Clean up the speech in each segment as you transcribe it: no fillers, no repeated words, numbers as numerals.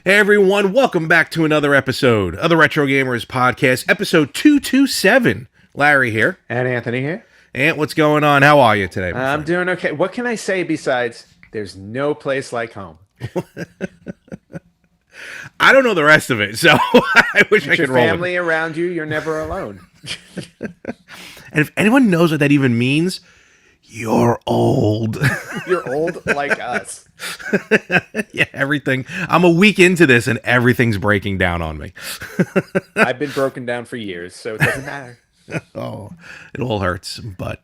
Hey everyone, welcome back to another episode of the Retro Gamers Podcast, episode 227. Larry here. And Anthony here. Ant, what's going on? How are you today? I'm doing okay. What can I say besides there's no place like home? I don't know the rest of it, so I wish I could roll. Your family around you, you're never alone. And if anyone knows what that even means, you're old. You're old like us. Yeah, everything. I'm a week into this and everything's breaking down on me. I've been broken down for years, so it doesn't matter. Oh, it all hurts, but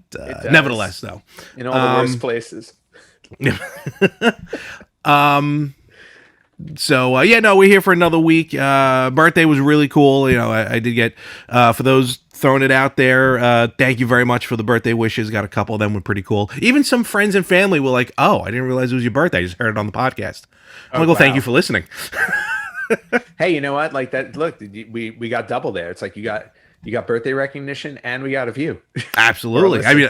nevertheless, though. In all the worst places. So, we're here for another week. Birthday was really cool. You know, I did get, for those throwing it out there, thank you very much for the birthday wishes. Got a couple of them were pretty cool. Even some friends and family were like, oh, I didn't realize it was your birthday. I just heard it on the podcast. I'm like, well, thank you for listening. Hey, you know what? Like that, look, we got double there. It's like you got birthday recognition and we got a view. Absolutely. I mean,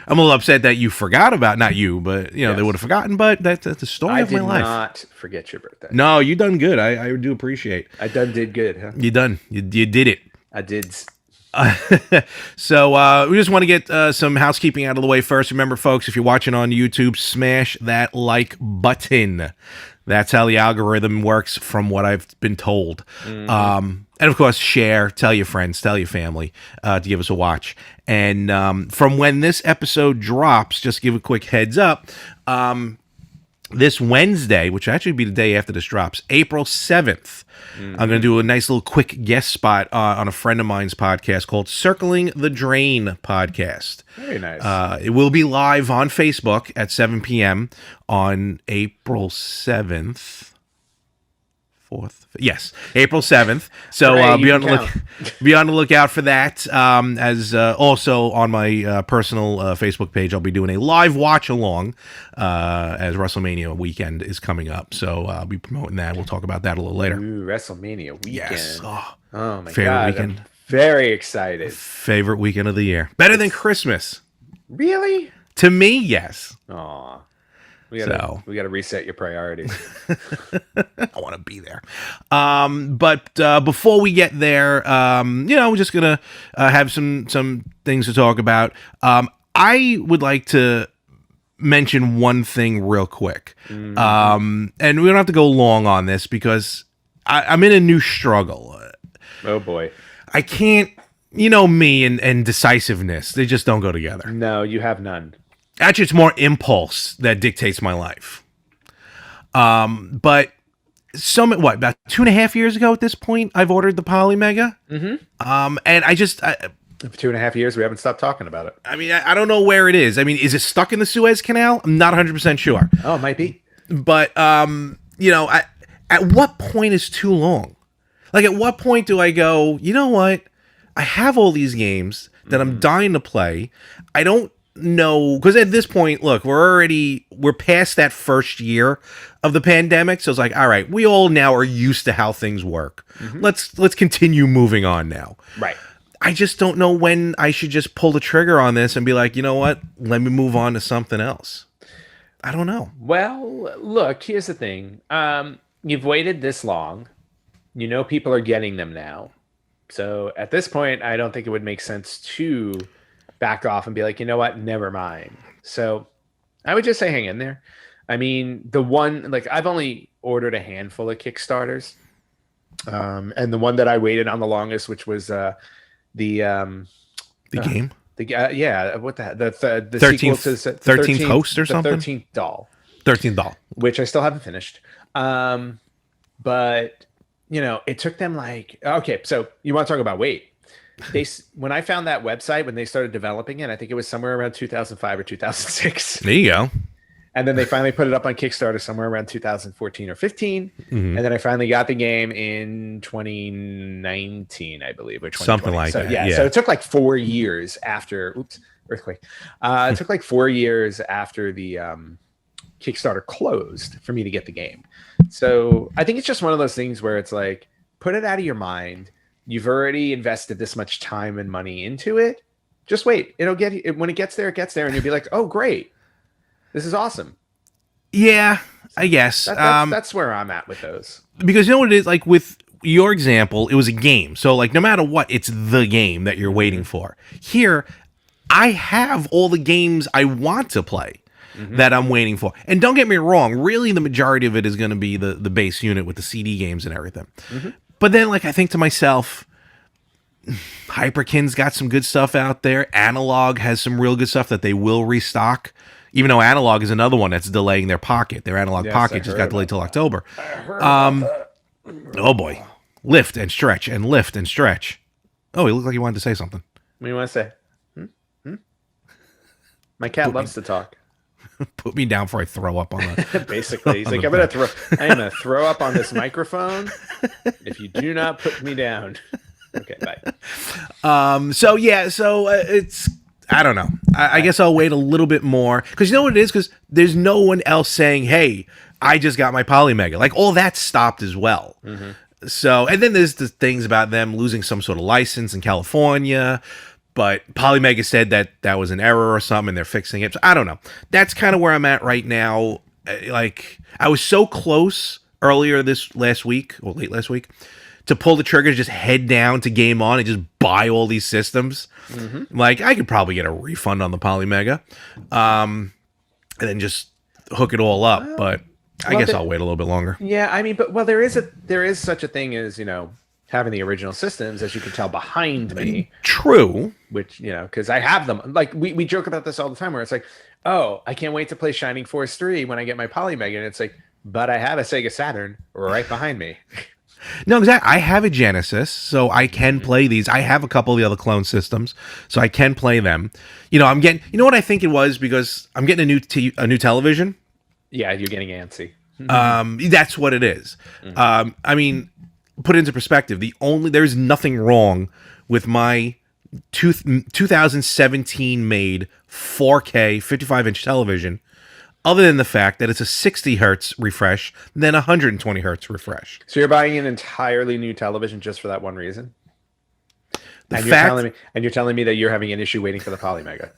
I'm a little upset that you forgot about, not you, but you know, they would have forgotten, but that's the story of my life. I did not forget your birthday. No, you done good. I do appreciate. I did good, huh? You did it. I did. So we just want to get some housekeeping out of the way first. Remember, folks, if you're watching on YouTube, smash that like button. That's how the algorithm works from what I've been told. Mm-hmm. And of course, share, tell your friends, tell your family to give us a watch. And from when this episode drops, just give a quick heads up. This Wednesday, which will actually be the day after this drops, April 7th, I'm going to do a nice little quick guest spot on a friend of mine's podcast called Circling the Drain Podcast. Very nice. It will be live on Facebook at 7 p.m. on April 7th. Yes, April 7th. So be on the lookout for that. As also on my personal Facebook page, I'll be doing a live watch along as WrestleMania weekend is coming up. So I'll be promoting that. We'll talk about that a little later. Ooh, WrestleMania weekend. Yes. Oh my favorite God. Weekend. I'm very excited. Favorite weekend of the year. Better than Christmas. Really? To me, yes. Aw. We gotta reset your priorities. I want to be there. But before we get there, we're just gonna have some things to talk about. I would like to mention one thing real quick, and we don't have to go long on this because I'm in a new struggle. Oh boy, I can't. You know me and decisiveness; they just don't go together. No, you have none. Actually, it's more impulse that dictates my life. But about 2.5 years ago at this point, I've ordered the Poly Mega. Mm-hmm. And I just... For 2.5 years, we haven't stopped talking about it. I mean, I don't know where it is. I mean, is it stuck in the Suez Canal? I'm not 100% sure. Oh, it might be. But, at what point is too long? Like, at what point do I go, you know what? I have all these games that I'm dying to play. I don't know, because at this point, look, we're past that first year of the pandemic, so it's like, all right, we all now are used to how things work. Mm-hmm. Let's continue moving on now. Right. I just don't know when I should just pull the trigger on this and be like, you know what, let me move on to something else. I don't know. Well, look, here's the thing. You've waited this long. You know people are getting them now. So at this point, I don't think it would make sense to back off and be like, you know what, never mind. So I would just say hang in there. I mean, I've only ordered a handful of Kickstarters. And the one that I waited on the longest, which was the game. What the 13th host or something? The 13th doll. 13th doll. Which I still haven't finished. But it took them okay, so you want to talk about wait. When I found that website, when they started developing it, I think it was somewhere around 2005 or 2006. There you go. And then they finally put it up on Kickstarter somewhere around 2014 or 15. Mm-hmm. And then I finally got the game in 2019, I believe, or 2020. Something like that. Yeah. So it took 4 years after. Earthquake. It took 4 years after the Kickstarter closed for me to get the game. So I think it's just one of those things where it's like, put it out of your mind. You've already invested this much time and money into it. Just wait. It'll get when it gets there, and you'll be like, oh, great. This is awesome. Yeah, I guess. That's where I'm at with those. Because you know what it is, like with your example, it was a game. So like no matter what, it's the game that you're waiting for. Here, I have all the games I want to play that I'm waiting for. And don't get me wrong, really the majority of it is going to be the base unit with the CD games and everything. But then like I think to myself, Hyperkin's got some good stuff out there. Analog has some real good stuff that they will restock. Even though Analog is another one that's delaying their pocket. Their Analog pocket just got delayed till October. Oh boy. Lift and stretch and lift and stretch. Oh, he looked like he wanted to say something. What do you want to say? My cat loves to talk. Put me down before I throw up on the... Basically, he's like, I'm gonna throw up on this microphone if you do not put me down. Okay, bye. So it's... I don't know. I guess I'll wait a little bit more. Because you know what it is? Because there's no one else saying, hey, I just got my Polymega. Like, all that stopped as well. So, and then there's the things about them losing some sort of license in California. But Polymega said that was an error or something, and they're fixing it. So I don't know. That's kind of where I'm at right now. Like, I was so close earlier this last week, or late last week, to pull the trigger, just head down to Game On and just buy all these systems. Like, I could probably get a refund on the Polymega, and then just hook it all up. But I guess I'll wait a little bit longer. Yeah, I mean, but there is such a thing as, you know, having the original systems, as you can tell behind me. True. Which, you know, because I have them. Like, we joke about this all the time, where it's like, oh, I can't wait to play Shining Force 3 when I get my Polymega. And it's like, but I have a Sega Saturn right behind me. No, exactly. I have a Genesis, so I can play these. I have a couple of the other clone systems, so I can play them. You know, I'm getting... You know what I think it was? Because I'm getting a new television. Yeah, you're getting antsy. That's what it is. I mean, put it into perspective, there's nothing wrong with my 2017 made 4K 55-inch television, other than the fact that it's a 60 hertz refresh, then 120 hertz refresh. So you're buying an entirely new television just for that one reason? You're telling me that you're having an issue waiting for the Polymega.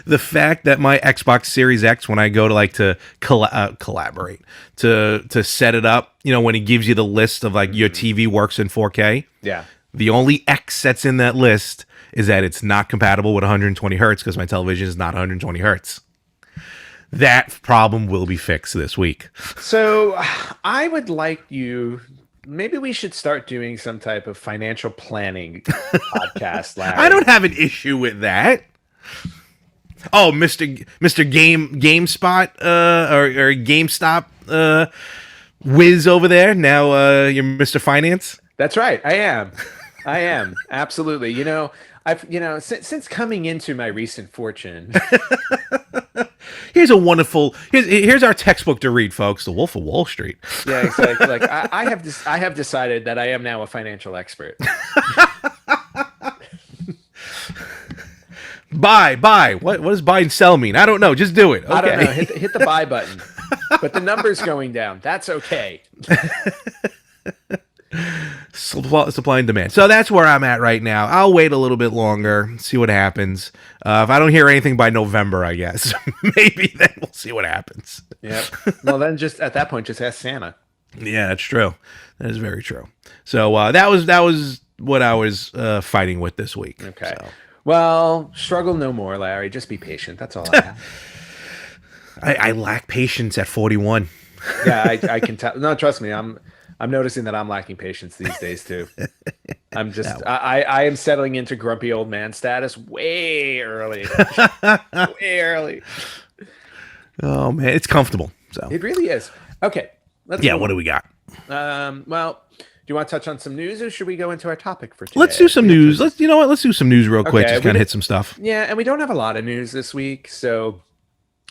The fact that my Xbox Series X, when I go to like to collaborate to set it up, you know, when it gives you the list of like your TV works in 4K, yeah, the only X that's in that list is that it's not compatible with 120 hertz because my television is not 120 hertz. That problem will be fixed this week. So I would like you... Maybe we should start doing some type of financial planning podcast, Larry. I don't have an issue with that. Oh, Mr. GameSpot or GameStop whiz over there. Now you're Mr. Finance. That's right. I am. Absolutely. You know, since coming into my recent fortune. Here's our textbook to read, folks. The Wolf of Wall Street. Yeah, exactly. Like I have decided that I am now a financial expert. Buy. What does buy and sell mean? I don't know. Just do it. Okay. I don't know. Hit the buy button. But the number's going down. That's okay. Supply and demand. So that's where I'm at right now. I'll wait a little bit longer, see what happens. If I don't hear anything by November, I guess maybe then we'll see what happens. Yeah. Well, then just at that point, just ask Santa. Yeah, that's true. That is very true. So that was what I was fighting with this week. Okay. So. Well, struggle no more, Larry. Just be patient. That's all I have. I lack patience at 41. Yeah, I can tell. No, trust me. I'm noticing that I'm lacking patience these days too. I am settling into grumpy old man status way early. Way early. Oh man, it's comfortable. So it really is. Okay. What do we got? Well, do you want to touch on some news, or should we go into our topic for today? Let's do some news. Let's do some news real quick. Just kind of hit some stuff. Yeah, and we don't have a lot of news this week, so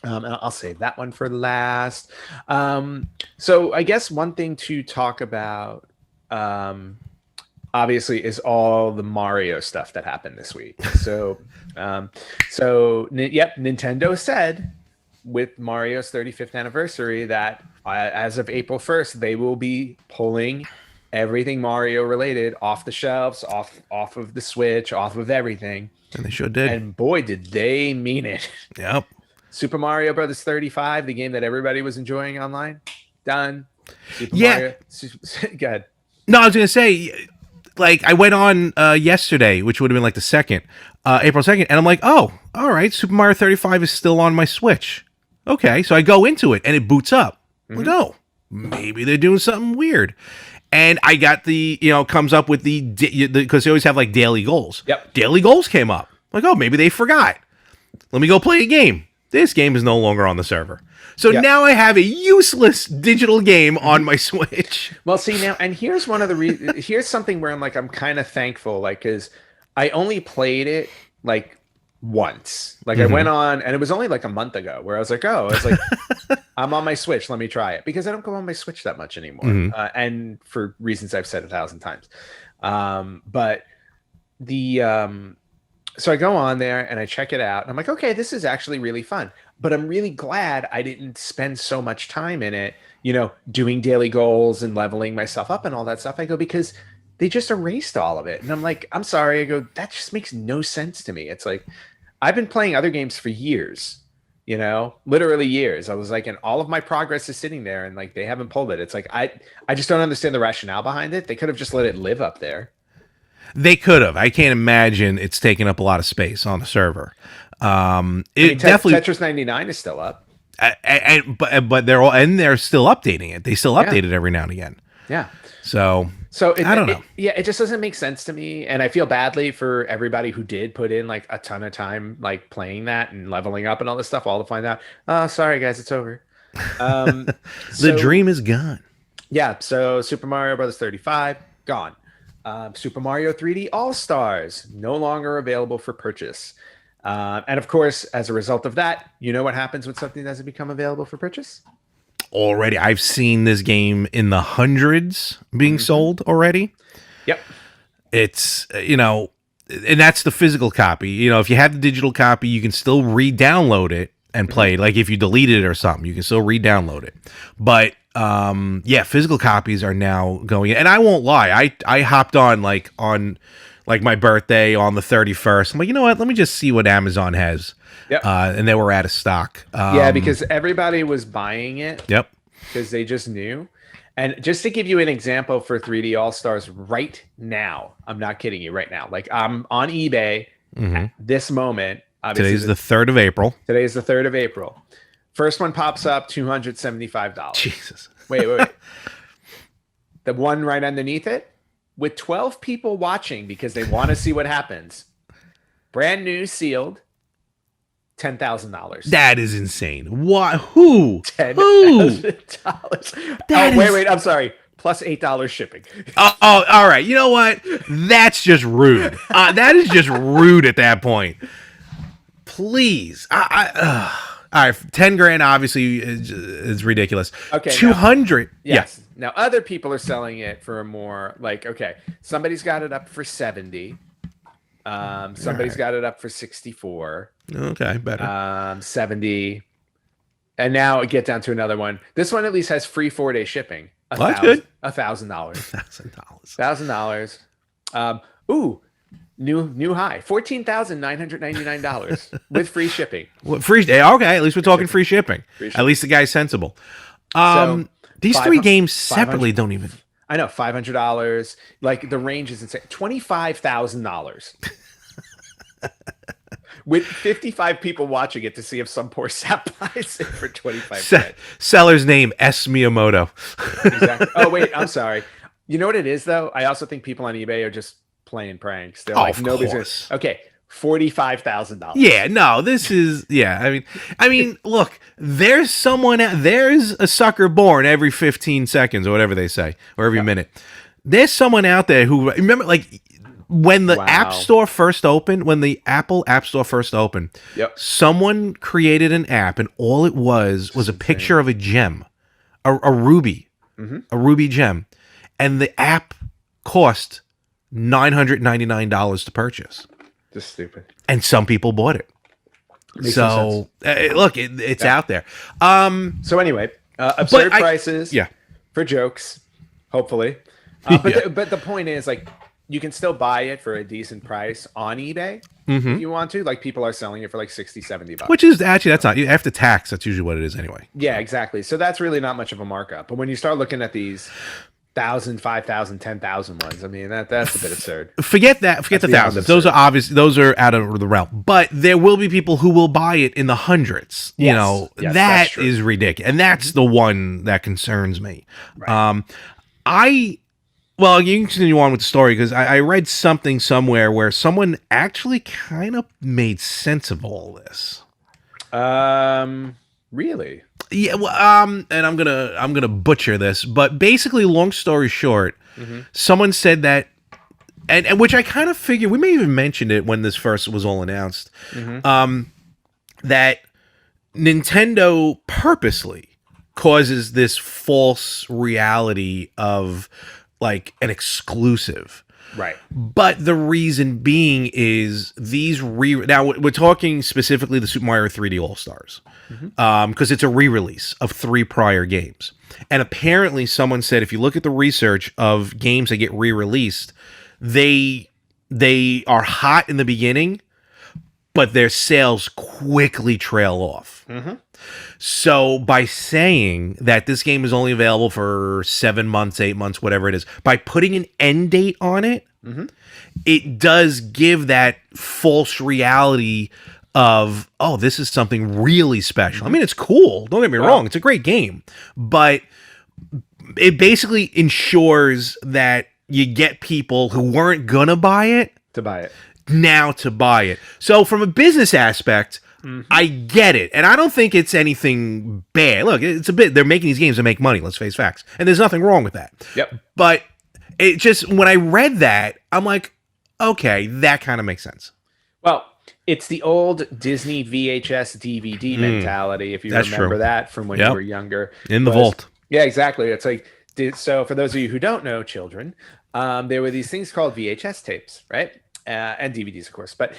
I'll save that one for last. So I guess one thing to talk about, obviously, is all the Mario stuff that happened this week. So Nintendo said with Mario's 35th anniversary that as of April 1st, they will be pulling everything Mario related off the shelves, off of the Switch, off of everything. And they sure did. And boy, did they mean it. Yep. Super Mario Brothers 35, the game that everybody was enjoying online, done. Super Yeah. Mario. Go ahead. No, I was gonna say, like, I went on yesterday, which would have been like the second, April 2nd, and I'm like, oh, all right, Super Mario 35 is still on my Switch. Okay, so I go into it and it boots up. I'm like, oh, maybe they're doing something weird. And I got the, comes up with because they always have like daily goals. Yep. Daily goals came up. Like, oh, maybe they forgot. Let me go play a game. This game is no longer on the server. So now I have a useless digital game on my Switch. Well, see now, and here's one of the here's something where I'm kind of thankful, like, because I only played it like once. Like I went on, and it was only like a month ago, where I was like, I'm on my Switch, let me try it, because I don't go on my Switch that much anymore, and for reasons I've said 1,000 times. But the so I go on there and I check it out, and I'm like, okay, this is actually really fun. But I'm really glad I didn't spend so much time in it, doing daily goals and leveling myself up and all that stuff. I go, because they just erased all of it. And I'm like, I'm sorry. I go, that just makes no sense to me. It's like, I've been playing other games for years, literally years. I was like, and all of my progress is sitting there, and like, they haven't pulled it. It's like, I just don't understand the rationale behind it. They could have just let it live up there. They could have. I can't imagine it's taking up a lot of space on the server. Definitely Tetris 99 is still up. But they're still updating it. They still update it every now and again. Yeah. So I don't know. It just doesn't make sense to me, and I feel badly for everybody who did put in like a ton of time, like playing that and leveling up and all this stuff, all to find out, oh, sorry guys, it's over. The dream is gone. Yeah. So Super Mario Brothers 35 gone. Super Mario 3D All Stars no longer available for purchase. And of course, as a result of that, you know what happens when something doesn't become available for purchase? Already, I've seen this game in the hundreds being sold already. Yep. It's, and that's the physical copy. If you have the digital copy, you can still re-download it and play it. Like if you deleted it or something, you can still re-download it. But physical copies are now going in. And I won't lie, I hopped on like my birthday on the 31st. I'm like, you know what? Let me just see what Amazon has. Yep. And they were out of stock. Because everybody was buying it. Yep. Because they just knew. And just to give you an example for 3D All Stars right now, I'm not kidding you, right now. Like I'm on eBay at this moment. Today's the 3rd of April. Today is the 3rd of April. First one pops up, $275. Jesus. Wait. The one right underneath it, with 12 people watching because they want to see what happens. Brand new, sealed, $10,000. That is insane. What? Who? $10,000. Wait. I'm sorry. Plus $8 shipping. Oh, all right. You know what? That's just rude. That is just rude at that point. Please. All right. 10 grand obviously is ridiculous. Okay. 200. Yes. Yeah. Now other people are selling it for more, like, okay, somebody's got it up for 70. Somebody's got it up for 64. Okay, better. 70. And now get down to another one. This one at least has free 4-day shipping. That's good. $1,000. $1,000. New high. $14,999 with free shipping. Okay, at least we're talking free shipping. At least the guy's sensible. These three games separately don't even. I know, $500. Like the range is insane. $25,000. With 55 people watching it to see if some poor sap buys it for 25. Seller's name S Miyamoto. Exactly. Oh wait, I'm sorry. You know what it is though? I also think people on eBay are just playing pranks. They're like, nobody's gonna, okay, $45,000. Yeah, no, this is I mean, look, there's a sucker born every 15 seconds or whatever they say, or every minute. There's someone out there who remember, like, when the App Store first opened, when the Apple App Store first opened, someone created an app, and all it was a picture of a gem, a ruby, a ruby gem, and the app cost $999 to purchase. Just stupid. And some people bought it. So look, it's out there. So anyway, absurd prices. Yeah. For jokes, hopefully. But the point is, like, you can still buy it for a decent price on eBay if you want to. Like people are selling it for like 60, $70. Which is actually, that's not, after tax, that's usually what it is anyway. Yeah, exactly. So that's really not much of a markup. But when you start looking at these 1,000, 5,000, 10,000 ones, I mean, that's a bit absurd. Forget that. Forget the thousands. Those are obvious. Those are out of the realm. But there will be people who will buy it in the hundreds. You know, that is ridiculous. And that's the one that concerns me. Right. Well, you can continue on with the story because I read something somewhere where someone actually kind of made sense of all this. Really? Yeah. Well, and I'm gonna butcher this, but basically, long story short, someone said that, and which I kind of figured we may even mentioned it when this first was all announced, that Nintendo purposely causes this false reality of like an exclusive. Right. But the reason being is these now we're talking specifically the Super Mario 3D All-Stars. Because it's a re-release of 3 prior games. And apparently someone said if you look at the research of games that get re-released, they are hot in the beginning, but their sales quickly trail off. So by saying that this game is only available for 7 months, 8 months, whatever it is, by putting an end date on it, it does give that false reality of, oh, this is something really special. I mean, it's cool. Don't get me wrong. It's a great game. But it basically ensures that you get people who weren't going to buy it now to buy it. So from a business aspect, I get it. And I don't think it's anything bad. Look, it's a bit, they're making these games to make money, let's face facts. And there's nothing wrong with that. Yep. But it just, when I read that, I'm like, okay, that kind of makes sense. Well, it's the old Disney VHS DVD mentality, if you remember that from when you were younger. In the vault. Yeah, exactly. It's like, so for those of you who don't know, children, there were these things called VHS tapes, right? And DVDs, of course. But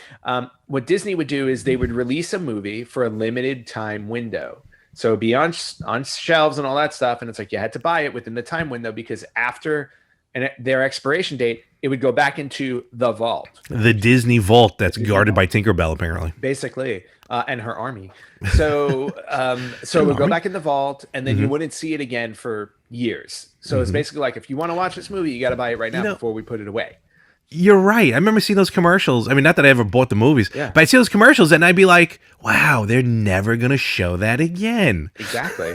what Disney would do is they would release a movie for a limited time window. So it'd be on shelves and all that stuff. And it's like you had to buy it within the time window because after their expiration date, it would go back into the vault. The Disney vault that's guarded by Tinkerbell, apparently. Basically, and her army. So it would go back in the vault, and then you wouldn't see it again for years. So it's basically like, if you want to watch this movie, you got to buy it right now before we put it away. You're right. I remember seeing those commercials. I mean, not that I ever bought the movies, but I'd see those commercials and I'd be like, wow, they're never going to show that again. Exactly.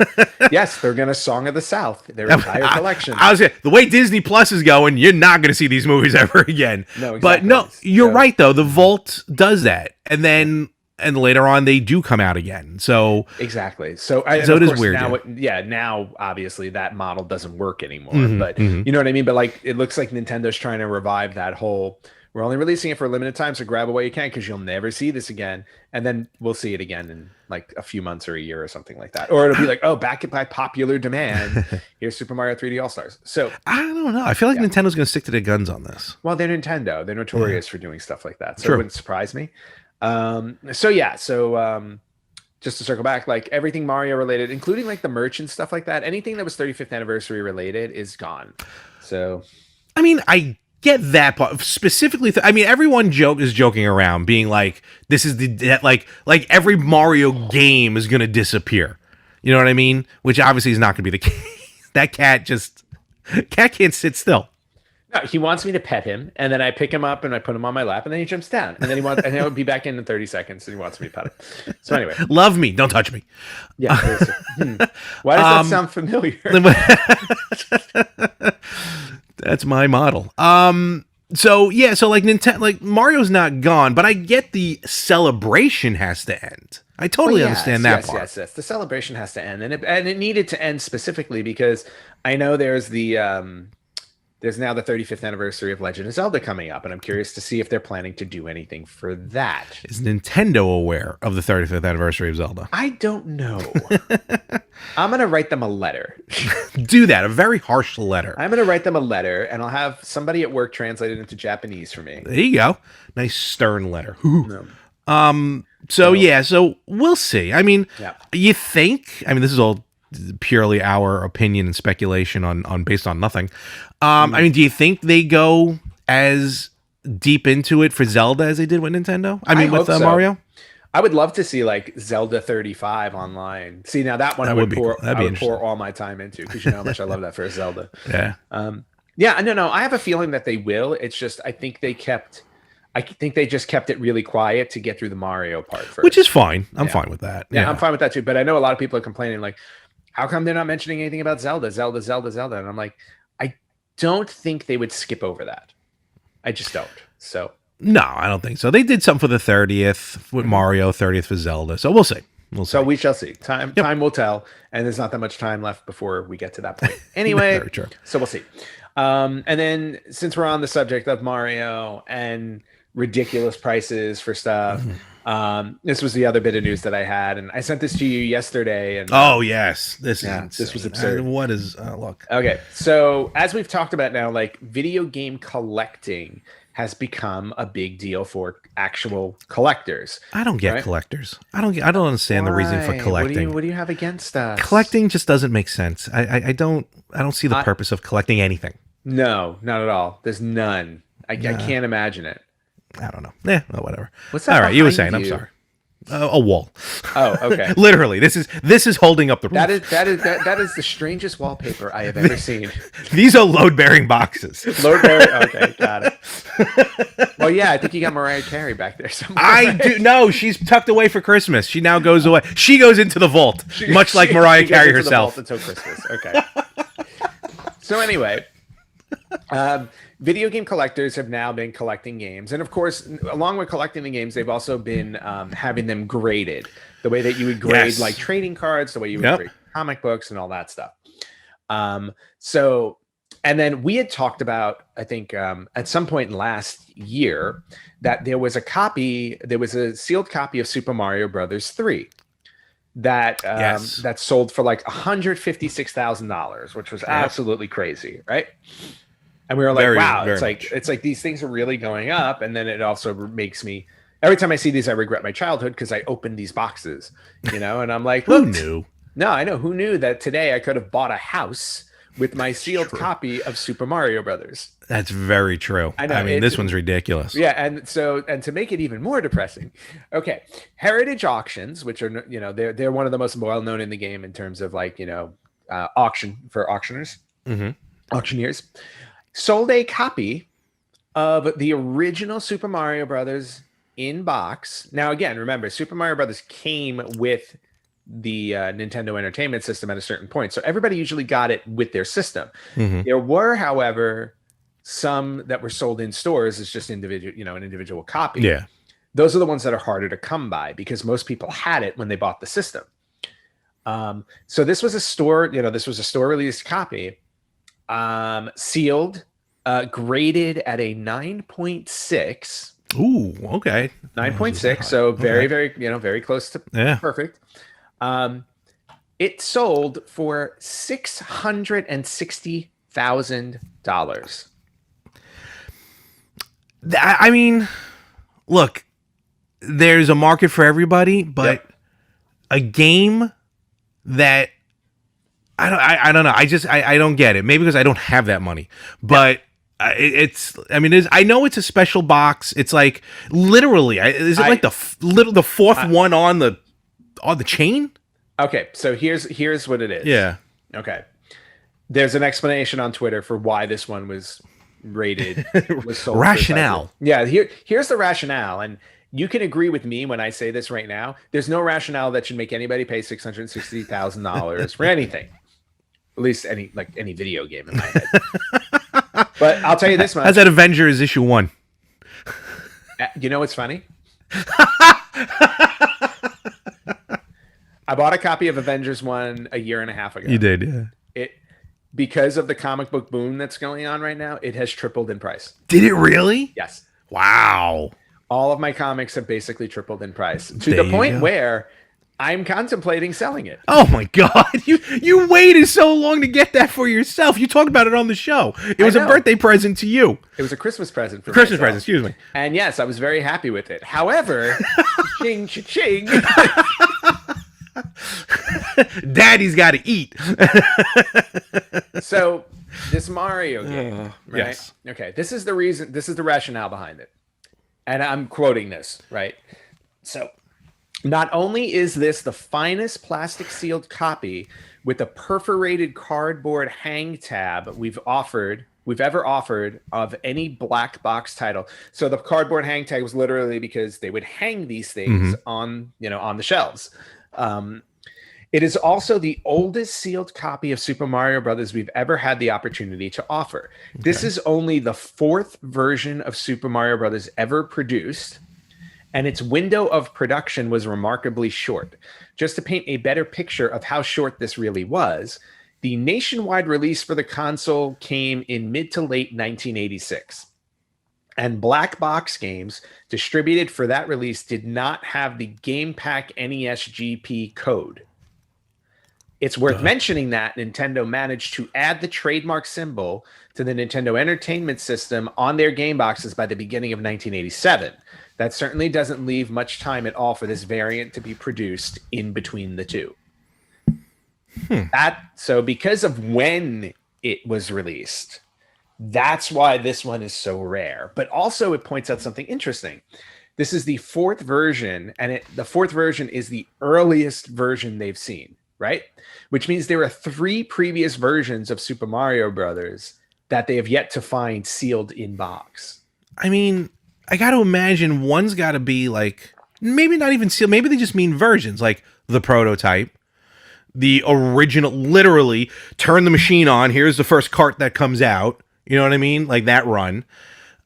Yes, they're going to Song of the South, their entire collection. The way Disney Plus is going, you're not going to see these movies ever again. No, exactly. But no, you're right, though. The Vault does that. And then... And later on, they do come out again. So exactly. So it is weird. Now, now obviously that model doesn't work anymore. But you know what I mean. But like, it looks like Nintendo's trying to revive that whole. We're only releasing it for a limited time, so grab it while you can because you'll never see this again. And then we'll see it again in like a few months or a year or something like that. Or it'll be like, oh, back by popular demand, here's Super Mario 3D All Stars. So I don't know. I feel like Nintendo's going to stick to their guns on this. Well, they're Nintendo. They're notorious for doing stuff like that. So it wouldn't surprise me. So just to circle back, like everything Mario related, including like the merch and stuff like that, anything that was 35th anniversary related is gone. So I mean, I get that part specifically. I mean, everyone is joking around being like, this is like every Mario game is going to disappear. You know what I mean? Which obviously is not going to be the case. That cat can't sit still. No, he wants me to pet him, and then I pick him up and I put him on my lap, and then he jumps down, and then and he'll be back in 30 seconds, and he wants me to pet him. So anyway, love me, don't touch me. Yeah. Why does that sound familiar? That's my model. So like Nintendo, like Mario's not gone, but I get the celebration has to end. I totally understand that part. Yes. The celebration has to end, and it needed to end specifically because I know there's now the 35th anniversary of Legend of Zelda coming up, and I'm curious to see if they're planning to do anything for that. Is Nintendo aware of the 35th anniversary of Zelda? I don't know. I'm going to write them a letter. Do that, a very harsh letter. I'm going to write them a letter, and I'll have somebody at work translate it into Japanese for me. There you go. Nice stern letter. So we'll see. I mean, you think, this is all purely our opinion and speculation on based on nothing. I mean, do you think they go as deep into it for Zelda as they did with Nintendo? I mean, with hope so. Mario? I would love to see like Zelda 35 online. See, now that one That I would would be pour cool. That'd I be would pour interesting. all my time into, because you know how much I love that first Zelda. Yeah. Yeah, no. I have a feeling that they will. It's just I think they just kept it really quiet to get through the Mario part first. Which is fine. I'm fine with that. Yeah, I'm fine with that too. But I know a lot of people are complaining, like, how come they're not mentioning anything about Zelda? And I'm like, I don't think they would skip over that. I just don't. So No, I don't think so. They did something for the 30th with Mario, 30th for Zelda. So we'll see. So we shall see. Time will tell, and there's not that much time left before we get to that point. Anyway, Very true. so we'll see. And then since we're on the subject of Mario and ridiculous prices for stuff, this was the other bit of news that I had, and I sent this to you yesterday. And oh yes, this was absurd. What is look? Okay, so as we've talked about now, like video game collecting has become a big deal for actual collectors. I don't get collectors. I don't understand the reason for collecting. What do you have against us? Collecting just doesn't make sense. I don't see the purpose of collecting anything. No, not at all. There's none. I can't imagine it. I don't know. Yeah, well, whatever. What's that? All right, you were behind saying. you? I'm sorry. A wall. Oh, okay. Literally, this is holding up the roof. That is the strangest wallpaper I have ever seen. These are load-bearing boxes. Load-bearing. Okay, got it. Well, yeah, I think you got Mariah Carey back there somewhere. I do. No, she's tucked away for Christmas. She now goes away. She goes into the vault, much like Mariah Carey herself. Until Christmas. Okay. So anyway, video game collectors have now been collecting games, and of course, along with collecting the games, they've also been having them graded the way that you would grade like trading cards, the way you would grade comic books, and all that stuff. So, and then we had talked about, I think, at some point in last year, that there was a sealed copy of Super Mario Brothers 3 that that sold for like $156,000, which was absolutely crazy, right? And we were like, wow, it's like these things are really going up. And then it also makes me, every time I see these, I regret my childhood because I opened these boxes, you know, and I'm like, who knew? No, I know. Who knew that today I could have bought a house with my sealed copy of Super Mario Brothers? That's very true. I know. I mean, this one's ridiculous. Yeah. And to make it even more depressing, okay, Heritage Auctions, which are, you know, they're one of the most well known in the game in terms of like, you know, auction for auctioners, auctioneers, sold a copy of the original Super Mario Brothers in box. Now, again, remember, Super Mario Brothers came with the Nintendo Entertainment System at a certain point, so everybody usually got it with their system. There were, however, some that were sold in stores as just individual, you know, an individual copy. Yeah, those are the ones that are harder to come by because most people had it when they bought the system. So this was a store, you know, this was a store released copy, sealed, graded at a 9.6. Ooh, okay. 9.6. So very, you know, very close to perfect. It sold for $660,000. I mean, look, there's a market for everybody, but a game that I don't know. I don't get it. Maybe because I don't have that money, but I know it's a special box. It's like literally, is it like the fourth one on the chain? Okay, so here's what it is. Yeah. Okay. There's an explanation on Twitter for why this one was rated. Was sold rationale. Yeah, here's the rationale, and you can agree with me when I say this right now. There's no rationale that should make anybody pay $660,000 for anything. At least any video game in my head. But I'll tell you this much. How's that Avengers issue 1? You know what's funny? I bought a copy of Avengers 1 a year and a half ago. You did, yeah. Because of the comic book boom that's going on right now, it has tripled in price. Did it really? Yes. Wow. All of my comics have basically tripled in price to the point where I'm contemplating selling it. Oh my God. You waited so long to get that for yourself. You talked about it on the show. It was a birthday present to you. It was a Christmas present for Christmas myself. present, excuse me. And yes, I was very happy with it. However, ching, ching. Daddy's got to eat. So this Mario game, right? Yes. Okay, this is the reason. This is the rationale behind it, and I'm quoting this, right? So, not only is this the finest plastic sealed copy with a perforated cardboard hang tab we've ever offered of any black box title. So the cardboard hang tag was literally because they would hang these things on, on the shelves. It is also the oldest sealed copy of Super Mario Brothers we've ever had the opportunity to offer. Okay. This is only the 4th version of Super Mario Brothers ever produced, and its window of production was remarkably short. Just to paint a better picture of how short this really was, the nationwide release for the console came in mid to late 1986. And black box games distributed for that release did not have the Game Pack NES-GP code. It's worth mentioning that Nintendo managed to add the trademark symbol to the Nintendo Entertainment System on their game boxes by the beginning of 1987. That certainly doesn't leave much time at all for this variant to be produced in between the two. So because of when it was released, that's why this one is so rare. But also it points out something interesting. This is the 4th version, and the 4th version is the earliest version they've seen. Right? Which means there are 3 previous versions of Super Mario Brothers that they have yet to find sealed in box. I mean, I got to imagine one's got to be like, maybe not even sealed. Maybe they just mean versions, like the prototype, the original, literally turn the machine on. Here's the first cart that comes out. You know what I mean? Like that run.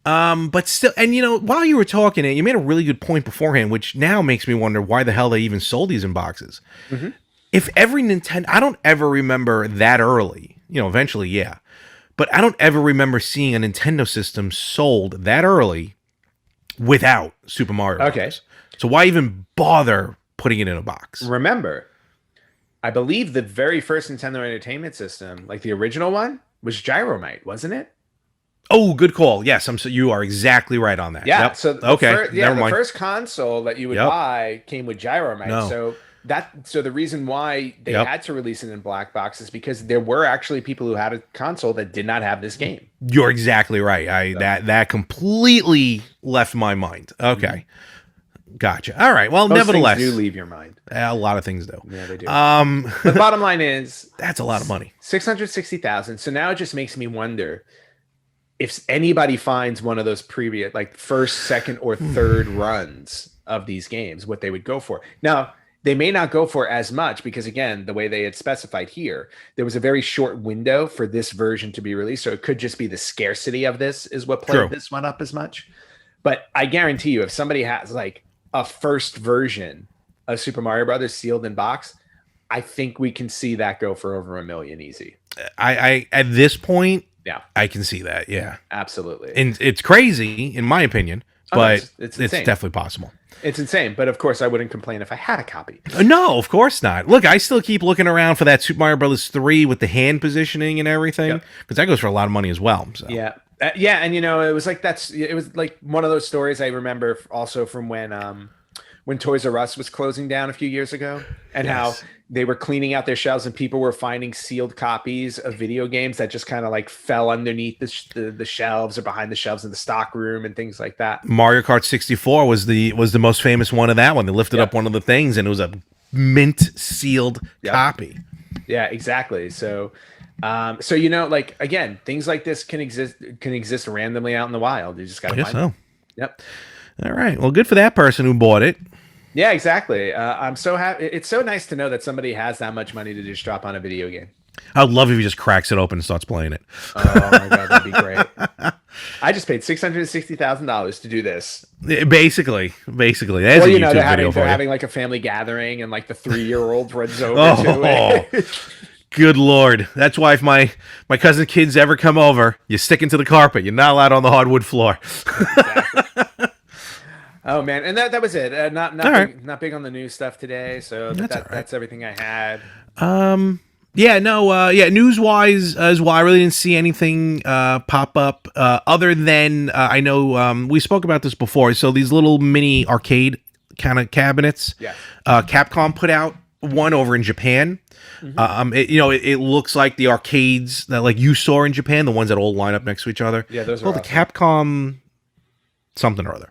But still, and while you were talking, you made a really good point beforehand, which now makes me wonder why the hell they even sold these in boxes. Mm-hmm. If every Nintendo, I don't ever remember that early, eventually, yeah. But I don't ever remember seeing a Nintendo system sold that early without Super Mario Bros. Okay. So why even bother putting it in a box? Remember, I believe the very first Nintendo Entertainment System, like the original one, was Gyromite, wasn't it? Oh, good call. Yes, you are exactly right on that. Yeah. Yep. So the first console that you would buy came with Gyromite. No. So the reason why they had to release it in black box is because there were actually people who had a console that did not have this game. You're exactly right. That completely left my mind. Okay. Gotcha. All right. Well, Most nevertheless, things do leave your mind. A lot of things do. Yeah, they do. The bottom line is that's a lot of money. 660,000. So now it just makes me wonder if anybody finds one of those previous, like first, second, or third runs of these games, what they would go for. Now, they may not go for as much because, again, the way they had specified here, there was a very short window for this version to be released. So it could just be the scarcity of this is what played this one up as much. But I guarantee you, if somebody has like a first version of Super Mario Brothers sealed in box, I think we can see that go for over $1 million easy. I at this point, I can see that. Yeah, absolutely. And it's crazy, in my opinion, but it's definitely possible. It's insane, but of course I wouldn't complain if I had a copy. No, of course not. Look, I still keep looking around for that Super Mario Brothers 3 with the hand positioning and everything, because that goes for a lot of money as well. So. Yeah, and it was like one of those stories I remember also from when Toys R Us was closing down a few years ago, and how they were cleaning out their shelves and people were finding sealed copies of video games that just kind of like fell underneath the shelves or behind the shelves in the stock room and things like that. Mario Kart 64 was the most famous one of that one. They lifted up one of the things and it was a mint sealed copy. Yeah, exactly. So like, again, things like this can exist randomly out in the wild. You just got to find them. Yep. All right. Well, good for that person who bought it. Yeah, exactly. I'm so happy. It's so nice to know that somebody has that much money to just drop on a video game. I'd love if he just cracks it open and starts playing it. Oh my god, that'd be great. I just paid $660,000 to do this. Basically, that's they're having like a family gathering, and like the 3-year-old runs over to it. Good Lord. That's why if my cousin kids ever come over, you stick into the carpet. You're not allowed on the hardwood floor. Exactly. Oh man, and that was it. Not big on the news stuff today, so that's everything I had. News wise as well, I really didn't see anything pop up other than I know we spoke about this before. So these little mini arcade kind of cabinets, Capcom put out one over in Japan. Mm-hmm. It looks like the arcades that like you saw in Japan, the ones that all line up next to each other. Yeah, those Well, are the awesome. Capcom something or other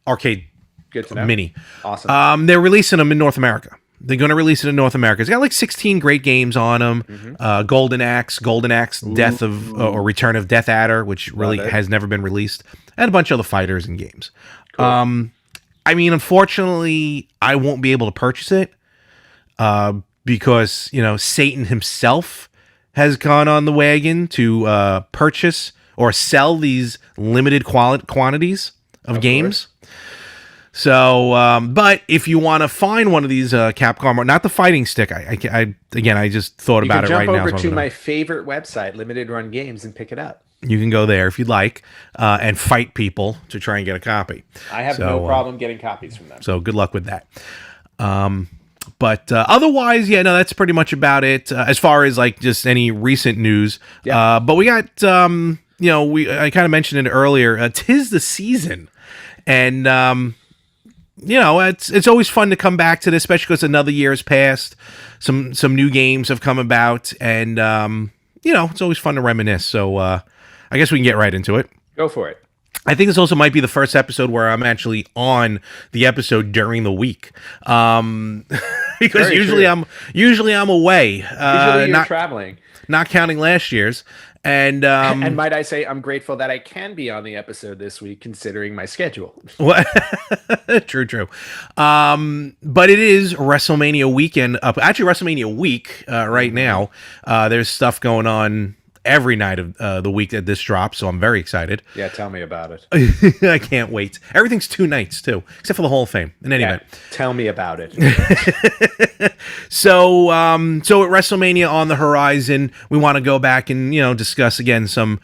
arcade Good to know. mini. Awesome. They're releasing them in North America. They're going to release it in North America. It's got like 16 great games on them. Mm-hmm. Golden Axe, Death of or Return of Death Adder, which really Love it. has never been released, and a bunch of other fighters and games. Cool. I mean, unfortunately, I won't be able to purchase it because Satan himself has gone on the wagon to purchase or sell these limited quantities of games. Course. So, but if you want to find one of these Capcom, not the fighting stick, I just thought You about can it right jump now. over So I'm to gonna- my favorite website, Limited Run Games, and pick it up. you can go there if you'd like and fight people to try and get a copy. I have So, no problem getting copies from them. So good luck with that. But otherwise, yeah, no, that's pretty much about it as far as like just any recent news. Yeah. But we got, I kind of mentioned it earlier. 'Tis the season, and it's always fun to come back to this, especially because another year has passed. Some new games have come about, and it's always fun to reminisce. So I guess we can get right into it. Go for it. I think this also might be the first episode where I'm actually on the episode during the week, because Very usually true. I'm away, Usually you're not traveling. not counting last year's, and And might I say, I'm grateful that I can be on the episode this week, considering my schedule. what? True. But it is WrestleMania weekend. Actually, WrestleMania week right now. There's stuff going on every night of the week that this drops, so I'm very excited. Yeah, tell me about it. I can't wait. Everything's 2 nights too, except for the Hall of Fame. In any Yeah, event, tell me about it. so at WrestleMania on the horizon, we want to go back and discuss again some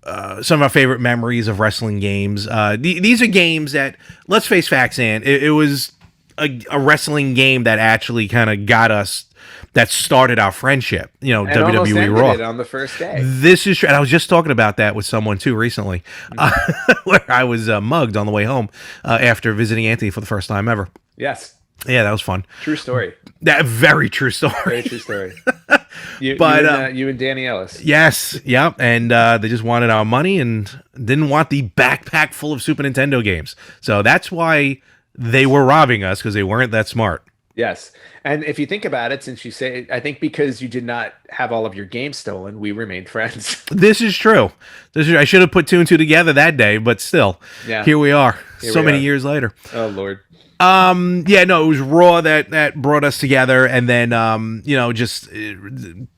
of our favorite memories of wrestling games. These are games that, let's face facts, and it was a wrestling game that actually kind of got us. That started our friendship, And almost WWE ended Raw. it on the first day. This is true. And I was just talking about that with someone too recently, where I was mugged on the way home after visiting Anthony for the first time ever. Yes, Yeah, that was fun. true story. That very true story. Very true story. You and Danny Ellis. Yes, yep. And they just wanted our money and didn't want the backpack full of Super Nintendo games. So that's why they were robbing us, because they weren't that smart. Yes. And if you think about it, since you say, I think because you did not have all of your games stolen, we remained friends. This is true. I should have put 2 and 2 together that day, but still, Yeah. here we are. Here So we many are. years later. Oh, Lord. Yeah, no, it was Raw that brought us together, and then just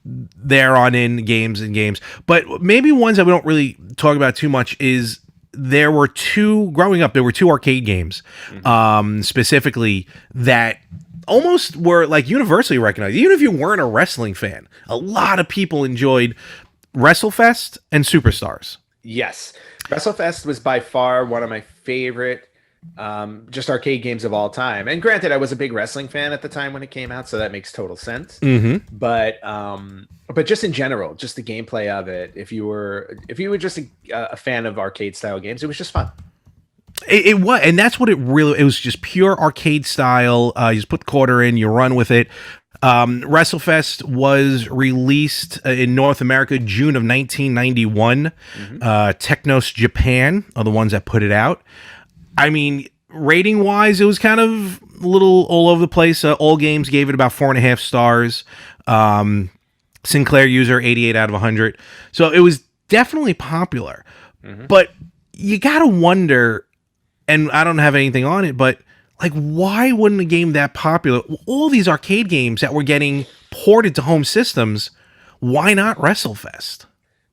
there on in games. But maybe ones that we don't really talk about too much is there were 2 growing up. There were 2 arcade games, specifically that almost were like universally recognized. Even if you weren't a wrestling fan, a lot of people enjoyed WrestleFest and Superstars. Yes. WrestleFest was by far one of my favorite just arcade games of all time. And granted, I was a big wrestling fan at the time when it came out, so that makes total sense. Mm-hmm. But just in general, just the gameplay of it, if you were just a fan of arcade style games, it was just fun. It was, and that's what it was just pure arcade style. You just put the quarter in, you run with it. WrestleFest was released in North America June of 1991. Technos Japan are the ones that put it out. I mean, rating wise, it was kind of a little all over the place. All Games gave it about 4.5 stars. Sinclair user 88 out of 100. So it was definitely popular. But you gotta wonder, and I don't have anything on it, but like, why wouldn't a game that popular, all these arcade games that were getting ported to home systems, why not WrestleFest?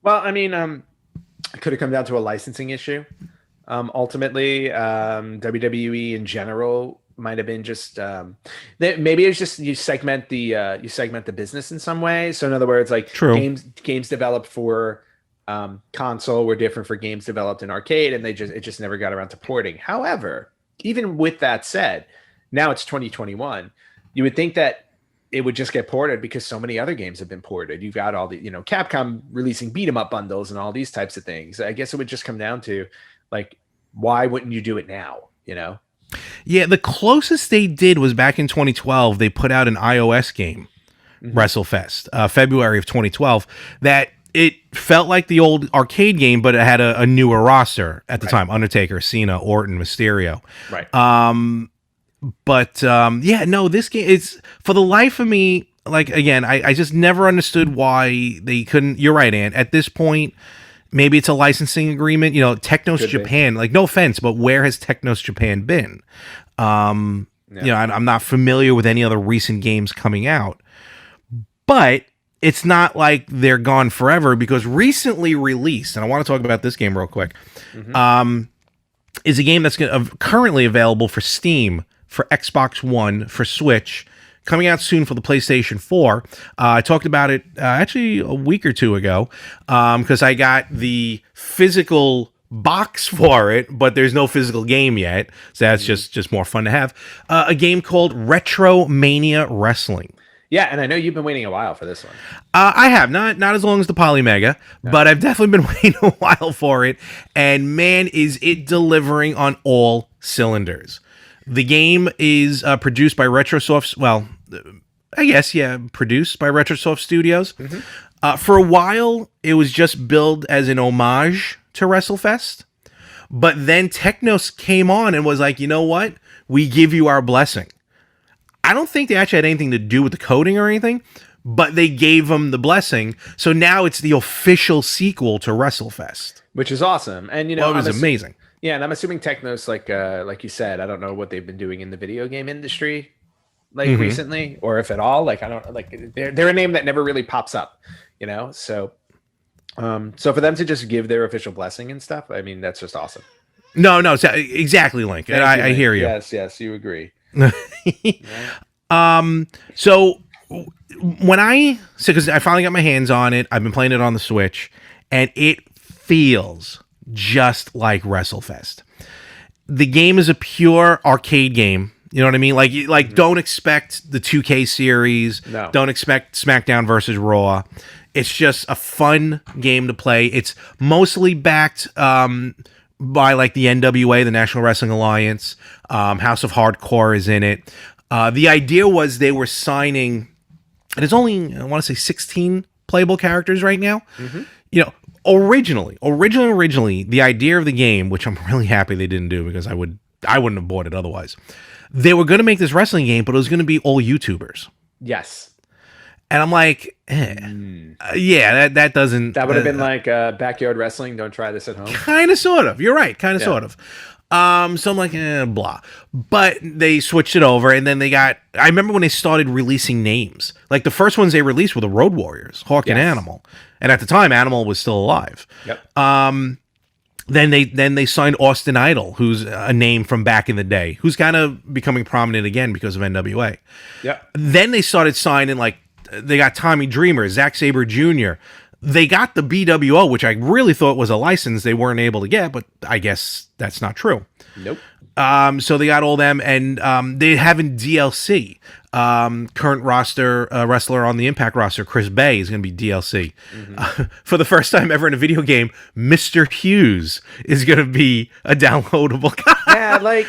Well, I mean, it could have come down to a licensing issue. Ultimately, WWE in general might have been just maybe it's just you segment the business in some way. So in other words, like True. games developed for console were different for games developed in arcade, and it just never got around to porting. However, even with that said, now it's 2021. You would think that it would just get ported because so many other games have been ported. You've got all the, Capcom releasing beat 'em up bundles and all these types of things. I guess it would just come down to like, why wouldn't you do it now? Yeah, the closest they did was back in 2012. They put out an iOS game, WrestleFest, February of 2012, that it felt like the old arcade game, but it had a newer roster at the time: Undertaker, Cena, Orton, Mysterio. Right. But yeah, no, this game is, for the life of me, like, again, I just never understood why they couldn't. You're right, Ant. At this point, maybe it's a licensing agreement. You know, Technos Japan, like, no offense, but where has Technos Japan been? You know, I'm not familiar with any other recent games coming out, but it's not like they're gone forever, because recently released, and I want to talk about this game real quick, is a game that's currently available for Steam, for Xbox One, for Switch, coming out soon for the PlayStation 4. I talked about it actually a week or two ago, because I got the physical box for it, but there's no physical game yet, so that's just more fun to have. A game called WrestleMania Wrestling. Yeah, and I know you've been waiting a while for this one. I have not as long as the Polymega, but I've definitely been waiting a while for it. And man, is it delivering on all cylinders. The game is produced by Retrosoft. Well, I guess, yeah, produced by Retrosoft Studios. For a while, it was just billed as an homage to WrestleFest. But then Technos came on and was like, you know what? We give you our blessing. I don't think they actually had anything to do with the coding or anything, but they gave them the blessing. So now it's the official sequel to WrestleFest, which is awesome. And, you know, it was amazing. Yeah, and I'm assuming Technos, like you said, I don't know what they've been doing in the video game industry, like, recently, or if at all. Like, I don't, like, they're a name that never really pops up, you know. So, so for them to just give their official blessing and stuff, I mean, that's just awesome. No, exactly, Link. And I hear you. Yes, you agree. So because I finally got my hands on it, I've been playing it on the Switch, and it feels just like WrestleFest. The game is a pure arcade game. You know what I mean? Like don't expect the 2K series. No. Don't expect SmackDown versus Raw. It's just a fun game to play. It's mostly backed by, like, the NWA, the National Wrestling Alliance. House of Hardcore is in it. The idea was they were signing, and it's only, I want to say, 16 playable characters right now. You know, originally, the idea of the game, which I'm really happy they didn't do, because I wouldn't have bought it otherwise. They were going to make this wrestling game, but it was going to be all YouTubers. Yes. And I'm like, yeah, that doesn't... That would have been like backyard wrestling. Don't try this at home. Kind of, sort of. You're right. Kind of, sort of. So I'm like, blah. But they switched it over, and then I remember when they started releasing names. Like, the first ones they released were the Road Warriors, Hawk and Animal. And at the time, Animal was still alive. Yep. Then they signed Austin Idol, who's a name from back in the day, who's kind of becoming prominent again because of NWA. Yep. Then they started signing, like, they got Tommy Dreamer, Zack Sabre Jr. They got the BWO, which I really thought was a license they weren't able to get, but I guess that's not true. Nope. So they got all them, and they have in DLC. Current roster wrestler on the Impact roster, Chris Bay, is going to be DLC. For the first time ever in a video game, Mr. Hughes is going to be a downloadable guy. Yeah, like,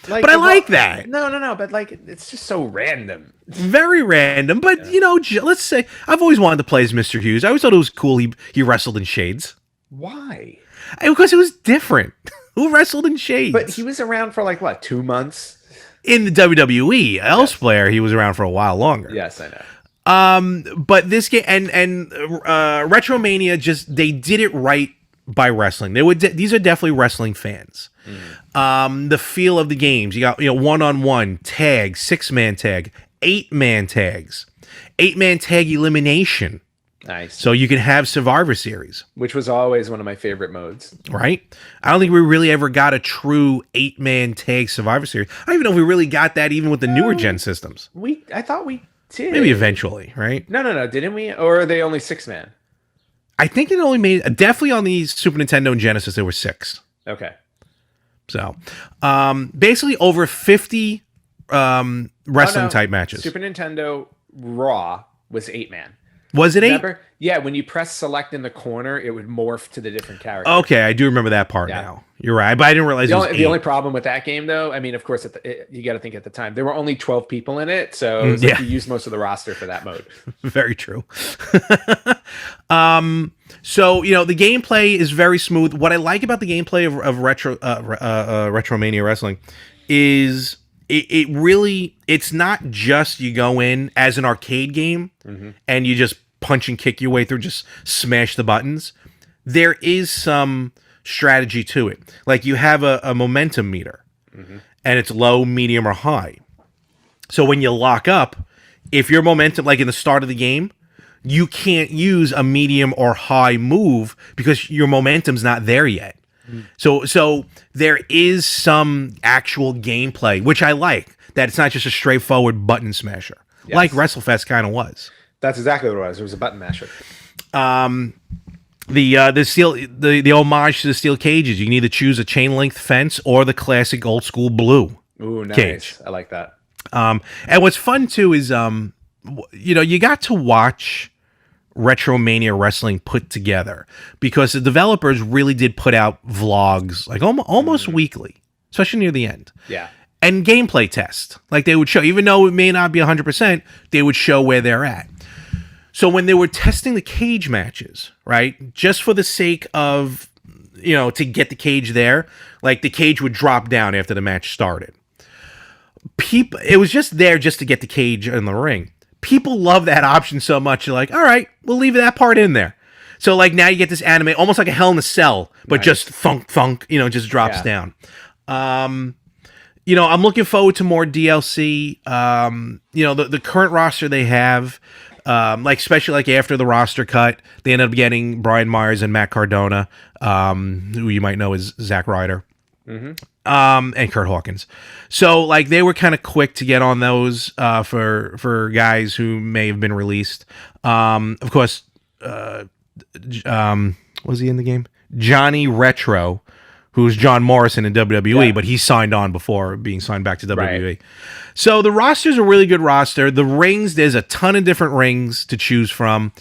but I like that. No, but, like, it's just so random. Very random, but, you know, let's say, I've always wanted to play as Mr. Hughes. I always thought it was cool he wrestled in shades. Why? Because it was different. Who wrestled in shades? But he was around for, like, what, 2 months? In the WWE. Elsewhere, he was around for a while longer. Yes, I know. But this game, and Retromania, they did it right by wrestling. These are definitely wrestling fans. The feel of the games, you got, you know, 1-on-1 tag, 6-man tag, 8-man tags, 8-man tag elimination. Nice. So you can have Survivor Series, which was always one of my favorite modes. Right? I don't think we really ever got a true 8-man tag Survivor Series. I don't even know if we really got that even with the newer gen systems. I thought we did. Maybe eventually, right? No. Didn't we? Or are they only 6-man? I think it only made, definitely on the Super Nintendo and Genesis, there were 6. Okay. So, basically over 50 wrestling type matches. Super Nintendo Raw was 8-man. Was it 8? Remember? Yeah, when you press select in the corner, it would morph to the different character. Okay, I do remember that part now. You're right, but I didn't realize it was 8. The only problem with that game, though, I mean, of course, you got to think at the time there were only 12 people in it, so it was like you used most of the roster for that mode. Very true. So the gameplay is very smooth. What I like about the gameplay of Retromania Wrestling is it really, it's not just you go in as an arcade game and you just punch and kick your way through, just smash the buttons. There is some strategy to it. Like you have a momentum meter and it's low, medium, or high. So when you lock up, if your momentum, like in the start of the game, you can't use a medium or high move because your momentum's not there yet. So there is some actual gameplay, which I like, that it's not just a straightforward button smasher, like WrestleFest kind of was. That's exactly what it was. It was a button masher. The homage to the steel cages. You can either choose a chain link fence or the classic old school blue. Ooh, nice. Cage. I like that. And what's fun too is you got to watch Retromania Wrestling put together, because the developers really did put out vlogs like almost weekly, especially near the end. Yeah. And gameplay test. Like they would show, even though it may not be 100%, they would show where they're at. So when they were testing the cage matches, right, just for the sake of, to get the cage there, like the cage would drop down after the match started. It was just there just to get the cage in the ring. People love that option so much. You're like, all right, we'll leave that part in there. So like now you get this anime, almost like a Hell in a Cell, but just thunk, just drops down. I'm looking forward to more DLC. The current roster they have, especially like after the roster cut, they ended up getting Brian Myers and Matt Cardona, who you might know as Zack Ryder. And Kurt Hawkins. So like they were kind of quick to get on those for guys who may have been released. Of course, was he in the game? Johnny Retro, who's John Morrison in WWE, but he signed on before being signed back to WWE. Right. So the roster's a really good roster. The rings, there's a ton of different rings to choose from.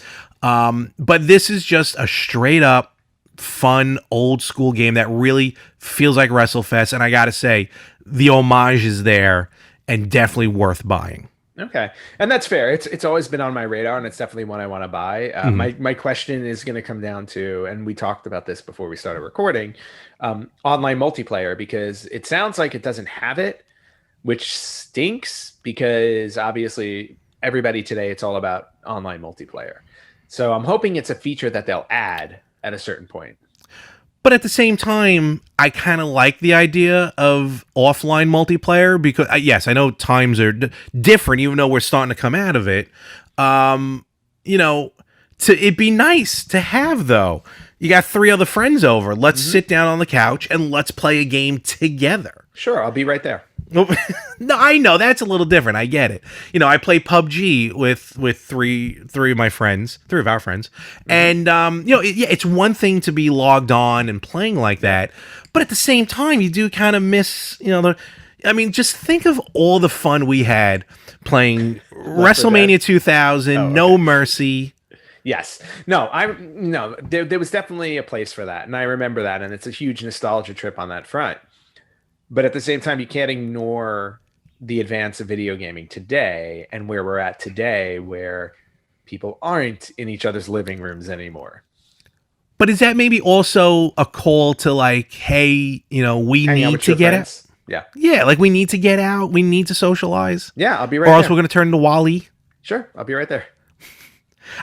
But this is just a straight up fun old school game that really feels like WrestleFest, and I gotta say the homage is there and definitely worth buying. Okay, and that's fair. It's always been on my radar, and it's definitely one I want to buy. My question is going to come down to, and we talked about this before we started recording, online multiplayer, because it sounds like it doesn't have it, which stinks, because obviously everybody today, it's all about online multiplayer. So I'm hoping it's a feature that they'll add at a certain point. But at the same time, I kind of like the idea of offline multiplayer because, yes, I know times are different, even though we're starting to come out of it. It'd be nice to have, though. You got 3 other friends over. Let's sit down on the couch and let's play a game together. Sure, I'll be right there. No, I know that's a little different. I get it. I play PUBG with three of my friends, 3 of our friends, and it's one thing to be logged on and playing like that, but at the same time, you do kind of miss, just think of all the fun we had playing WrestleMania 2000, No Mercy. Yes. No, there was definitely a place for that, and I remember that, and it's a huge nostalgia trip on that front. But at the same time, you can't ignore the advance of video gaming today and where we're at today, where people aren't in each other's living rooms anymore. But is that maybe also a call to like, hey, we need to get out? Yeah. Yeah, like we need to get out. We need to socialize. Yeah, I'll be right there. Or there. else we're going to turn into Wally. Sure, I'll be right there.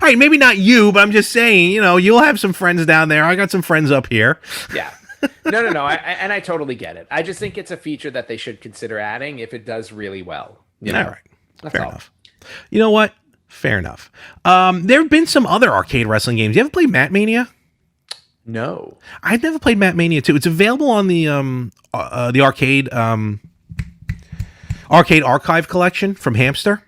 All right, maybe not you, but I'm just saying, you'll have some friends down there. I got some friends up here. Yeah. No. I totally get it. I just think it's a feature that they should consider adding if it does really well. All right. Fair enough. You know what? Fair enough. There have been some other arcade wrestling games. You ever played Mania? No. I've never played Mania 2. It's available on the arcade archive collection from Hamster.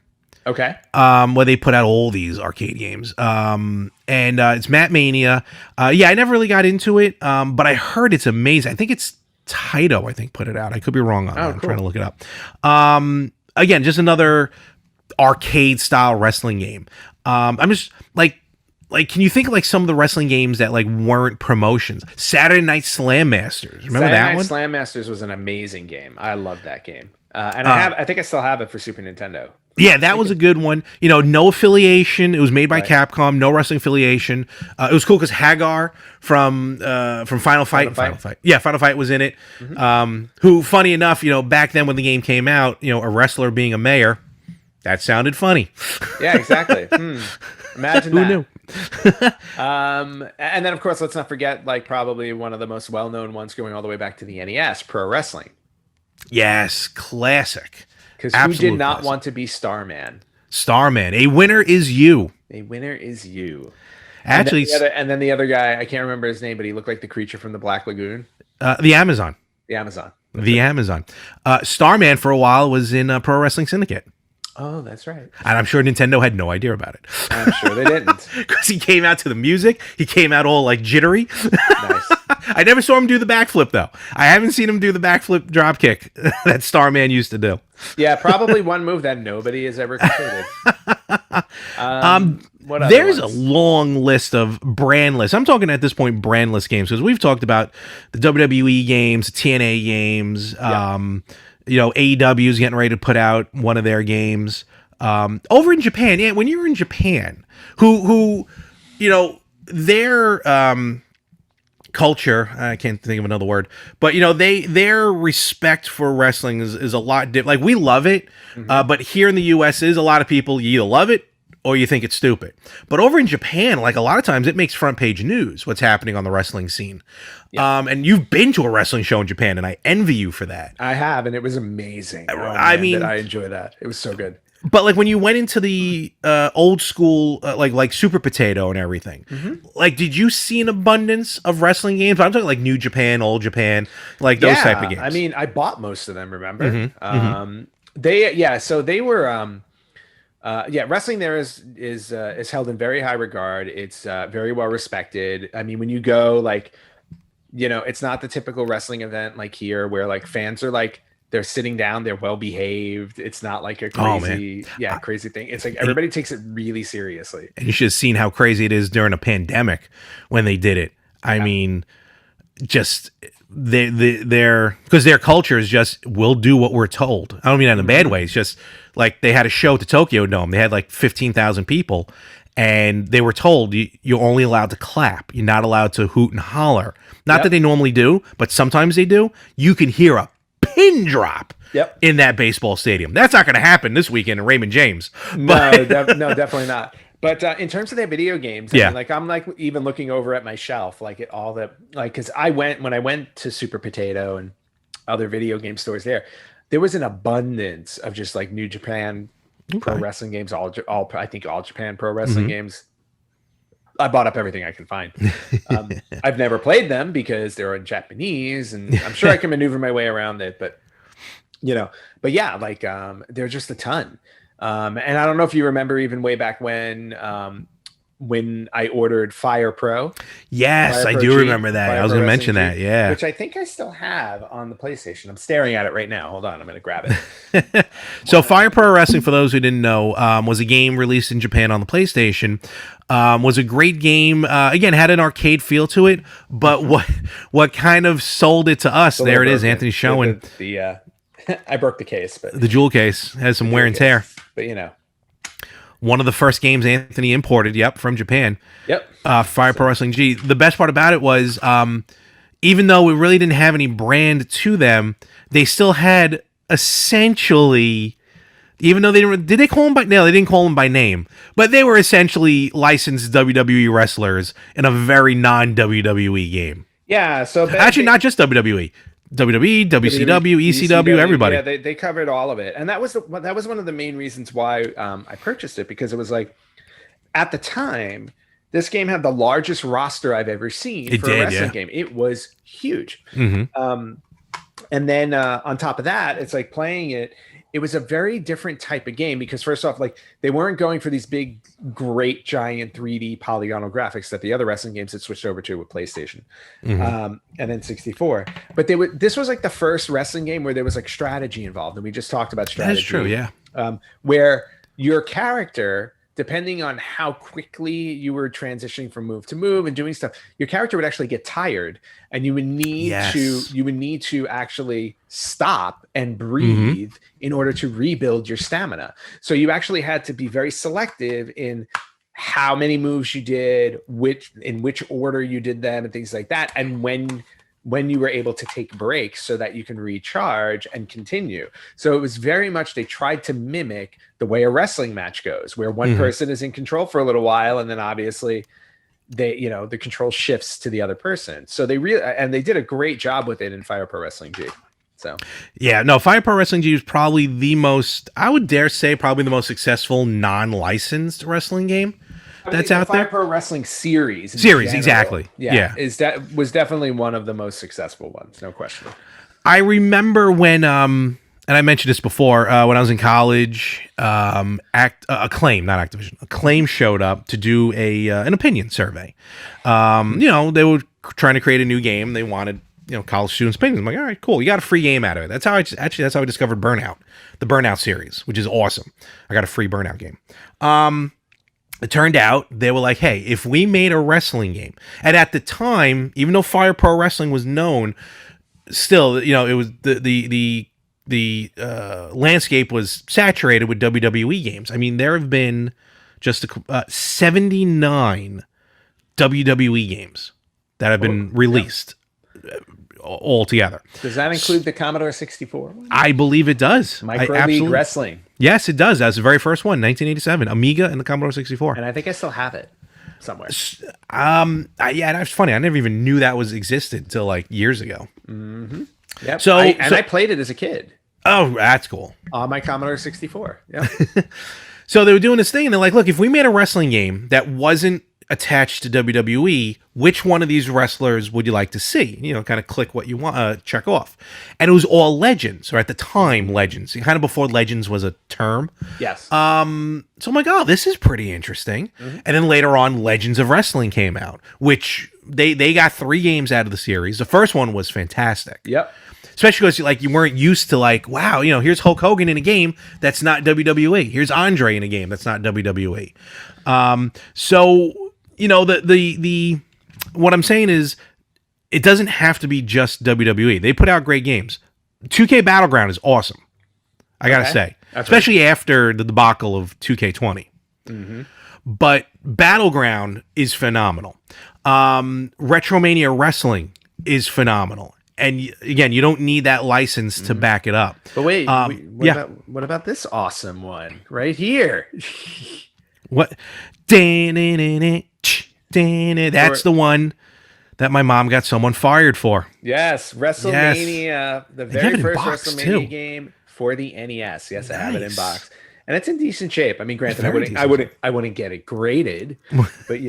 Okay. Where they put out all these arcade games. And it's Mania. Yeah, I never really got into it, but I heard it's amazing. I think it's Taito, put it out. I could be wrong on that. I'm trying to look it up. Again, just another arcade style wrestling game. I'm just like, can you think of like some of the wrestling games that like weren't promotions? Saturday Night Slam Masters. Remember Saturday that Night one? Slam Masters was an amazing game. I love that game. And I think I still have it for Super Nintendo. Yeah, that was a good one. You know, no affiliation. It was made by Right. Capcom. No wrestling affiliation. It was cool because Hagar from Final Fight, Final Fight was in it. Who, funny enough, you know, back then when the game came out, you know, a wrestler being a mayor, that sounded funny. Yeah, exactly. Imagine Who that. knew? And then of course, let's not forget like probably one of the most well-known ones going all the way back to the NES, Pro Wrestling. Yes, classic. Because who did not want to be Starman? Starman? A winner is you. A winner is you. Actually, and then the other guy, I can't remember his name, but he looked like the creature from the Black Lagoon. the Amazon. The Amazon. The Amazon. Starman for a while was in Pro Wrestling Syndicate. Oh, that's right. And I'm sure Nintendo had no idea about it. I'm sure they didn't. Because he came out to the music. He came out all like jittery. Nice. I never saw him do the backflip, though. I haven't seen him do the backflip dropkick that Starman used to do. Yeah, probably one move that nobody has ever completed. What other There's ones? a long list of brandless. I'm talking at this point brandless games because we've talked about the WWE games, the TNA games. You know, AEW is getting ready to put out one of their games. Over in Japan, yeah, when you were in Japan, who, you know, their culture, I can't think of another word, but you know, their respect for wrestling is a lot different. Like we love it, but here in the US is a lot of people, you either love it or you think it's stupid. But over in Japan, like a lot of times it makes front page news what's happening on the wrestling scene. Yeah. And you've been to a wrestling show in Japan, and I envy you for that. I have, and it was amazing. Oh, I man, mean- did I enjoy that. It was so good. But like when you went into the old school, like Super Potato and everything, like did you see an abundance of wrestling games? I'm talking like New Japan, Old Japan, like those type of games. I mean, I bought most of them, remember? So they were wrestling there is held in very high regard. It's very well respected. I mean, when you go, like, you know, it's not the typical wrestling event like here where like fans are like they're sitting down, they're well behaved. It's not like a crazy crazy thing. It's like everybody takes it really seriously. And you should have seen how crazy it is during a pandemic when they did it. I mean, just their because their culture is just we'll do what we're told. I don't mean that in a bad way. It's just like they had a show at the Tokyo Dome. They had like 15,000 people, and they were told you're only allowed to clap. You're not allowed to hoot and holler. Not that they normally do, but sometimes they do. You can hear a pin drop in that baseball stadium. That's not going to happen this weekend in Raymond James. No, definitely not. But in terms of their video games, I mean, like I'm like even looking over at my shelf, like at all the like because when I went to Super Potato and other video game stores there was an abundance of just like New Japan pro wrestling games, all I think all Japan pro wrestling games. I bought up everything I can find. I've never played them because they're in Japanese, and I'm sure I can maneuver my way around it. But yeah, like they're just a ton. And I don't know if you remember even way back when I ordered Fire Pro. Yes, I do remember that. I was going to mention that. Yeah, which I think I still have on the PlayStation. I'm staring at it right now. Hold on, I'm going to grab it. So Fire Pro Wrestling, for those who didn't know, was a game released in Japan on the PlayStation. Was a great game. Again, had an arcade feel to it, but what kind of sold it to us? There it is. Anthony's showing the I broke the case, but the jewel case has some wear and tear. But you know, one of the first games Anthony imported. From Japan. Fire Pro Wrestling G. The best part about it was, even though it really didn't have any brand to them, they still had essentially. Even though did they call them by? No, they didn't call them by name, but they were essentially licensed WWE wrestlers in a very non-WWE game. Yeah, so actually, not just WWE, WWE, WCW, ECW, everybody. Yeah, they covered all of it, and that was one of the main reasons why I purchased it, because it was like at the time this game had the largest roster I've ever seen for a wrestling game. It was huge, and then on top of that, it's like playing it. It was a very different type of game because first off, like they weren't going for these big, great, giant 3D polygonal graphics that the other wrestling games had switched over to with PlayStation and then 64. But this was like the first wrestling game where there was like strategy involved, and we just talked about strategy. That's true, yeah. Where your character, depending on how quickly you were transitioning from move to move and doing stuff, your character would actually get tired, and Yes. you would need to actually stop and Hmm. breathe in order to rebuild your stamina. So you actually had to be very selective in how many moves you did, which order you did them, and things like that, and when you were able to take breaks so that you can recharge and continue. So it was very much, they tried to mimic the way a wrestling match goes, where one Hmm. person is in control for a little while, and then obviously the control shifts to the other person. So they did a great job with it in Fire Pro Wrestling G. So Yeah, no, Fire Pro Wrestling G is probably the most, I would dare say, probably the most successful non-licensed wrestling game I would that's think the out Fire there. Pro Wrestling series in Series, general, exactly. yeah, Yeah. was definitely one of the most successful ones, no question. I remember when and I mentioned this before, when I was in college, Acclaim, not Activision, Acclaim showed up to do an opinion survey. They were trying to create a new game. They wanted, college students' opinions. I'm like, all right, cool. You got a free game out of it. That's how I discovered Burnout, the Burnout series, which is awesome. I got a free Burnout game. It turned out they were like, hey, if we made a wrestling game, and at the time, even though Fire Pro Wrestling was known, still, it was the landscape was saturated with WWE games. I mean, there have been just 79 WWE games that have Oh, been yeah. released altogether. Does that include the Commodore 64 one? I believe it does. I Micro League absolutely. Wrestling. Yes, it does. That's the very first one, 1987, Amiga and the Commodore 64. And I think I still have it somewhere. Yeah, that's funny. I never even knew that was existed till like years ago. Yep. So, I played it as a kid oh, that's cool. on my Commodore 64. Yep. So they were doing this thing, and they're like, look, if we made a wrestling game that wasn't attached to WWE, which one of these wrestlers would you like to see? Kind of click what you want, check off. And it was all legends, or at the time, legends, kind of before legends was a term. Yes. So I'm like, oh, this is pretty interesting. And then later on, Legends of Wrestling came out, which they got 3 games out of the series. The first one was fantastic. Yep. Especially because you weren't used to wow, here's Hulk Hogan in a game that's not WWE. Here's Andre in a game that's not WWE. So the what I'm saying is it doesn't have to be just WWE. They put out great games. 2K Battleground is awesome. I gotta say, especially after the debacle of 2K20. But Battleground is phenomenal. Retromania Wrestling is phenomenal. And again, you don't need that license to back it up. But wait, Yeah. what about this awesome one right here? What? That's the one that my mom got someone fired for. Yes, WrestleMania, the They have very it in first box, WrestleMania too. game for the NES. Yes, I have it in Nice. box, and it's in decent shape. I mean, granted, Very decent. I wouldn't get it graded, but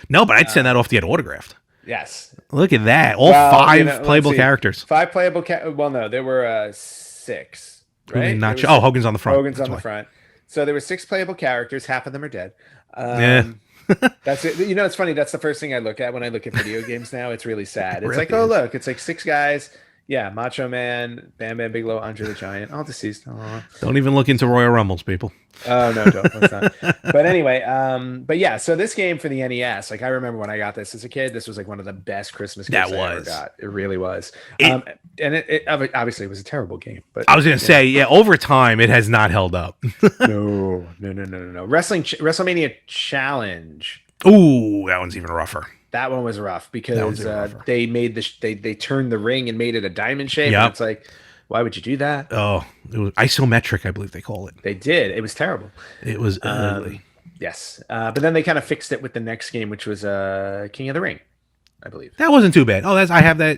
No, but I'd send that off to get autographed. yes. Look at that. All Well, 5 let's playable see. characters. 5 playable. Well, no, there were 6. Right? Not There sure. was- Oh, Hogan's on the front. Hogan's That's on the why. front. So there were 6 playable characters. Half of them are dead. Yeah. That's it. It's funny. That's the first thing I look at when I look at video games now. It's really sad. It's really like, oh, is. look, it's like 6 guys. Yeah, Macho Man, Bam Bam Bigelow, Andre the Giant, all deceased. Aw. Don't even look into Royal Rumbles, people. Oh no, don't. Let's not. But anyway, but yeah. So this game for the NES, like I remember when I got this as a kid, this was like one of the best Christmas gifts That I ever was. got. It really was. It- And it obviously it was a terrible game. But I was going to say, yeah, over time, it has not held up. no. WrestleMania Challenge. Ooh, that one's even rougher. That one was rough That because one's even rougher. they made they turned the ring and made it a diamond shape. Yep. And it's like, why would you do that? Oh, it was isometric, I believe they call it. They did. It was terrible. It was ugly. Yes. But then they kind of fixed it with the next game, which was King of the Ring, I believe. That wasn't too bad. Oh, I have that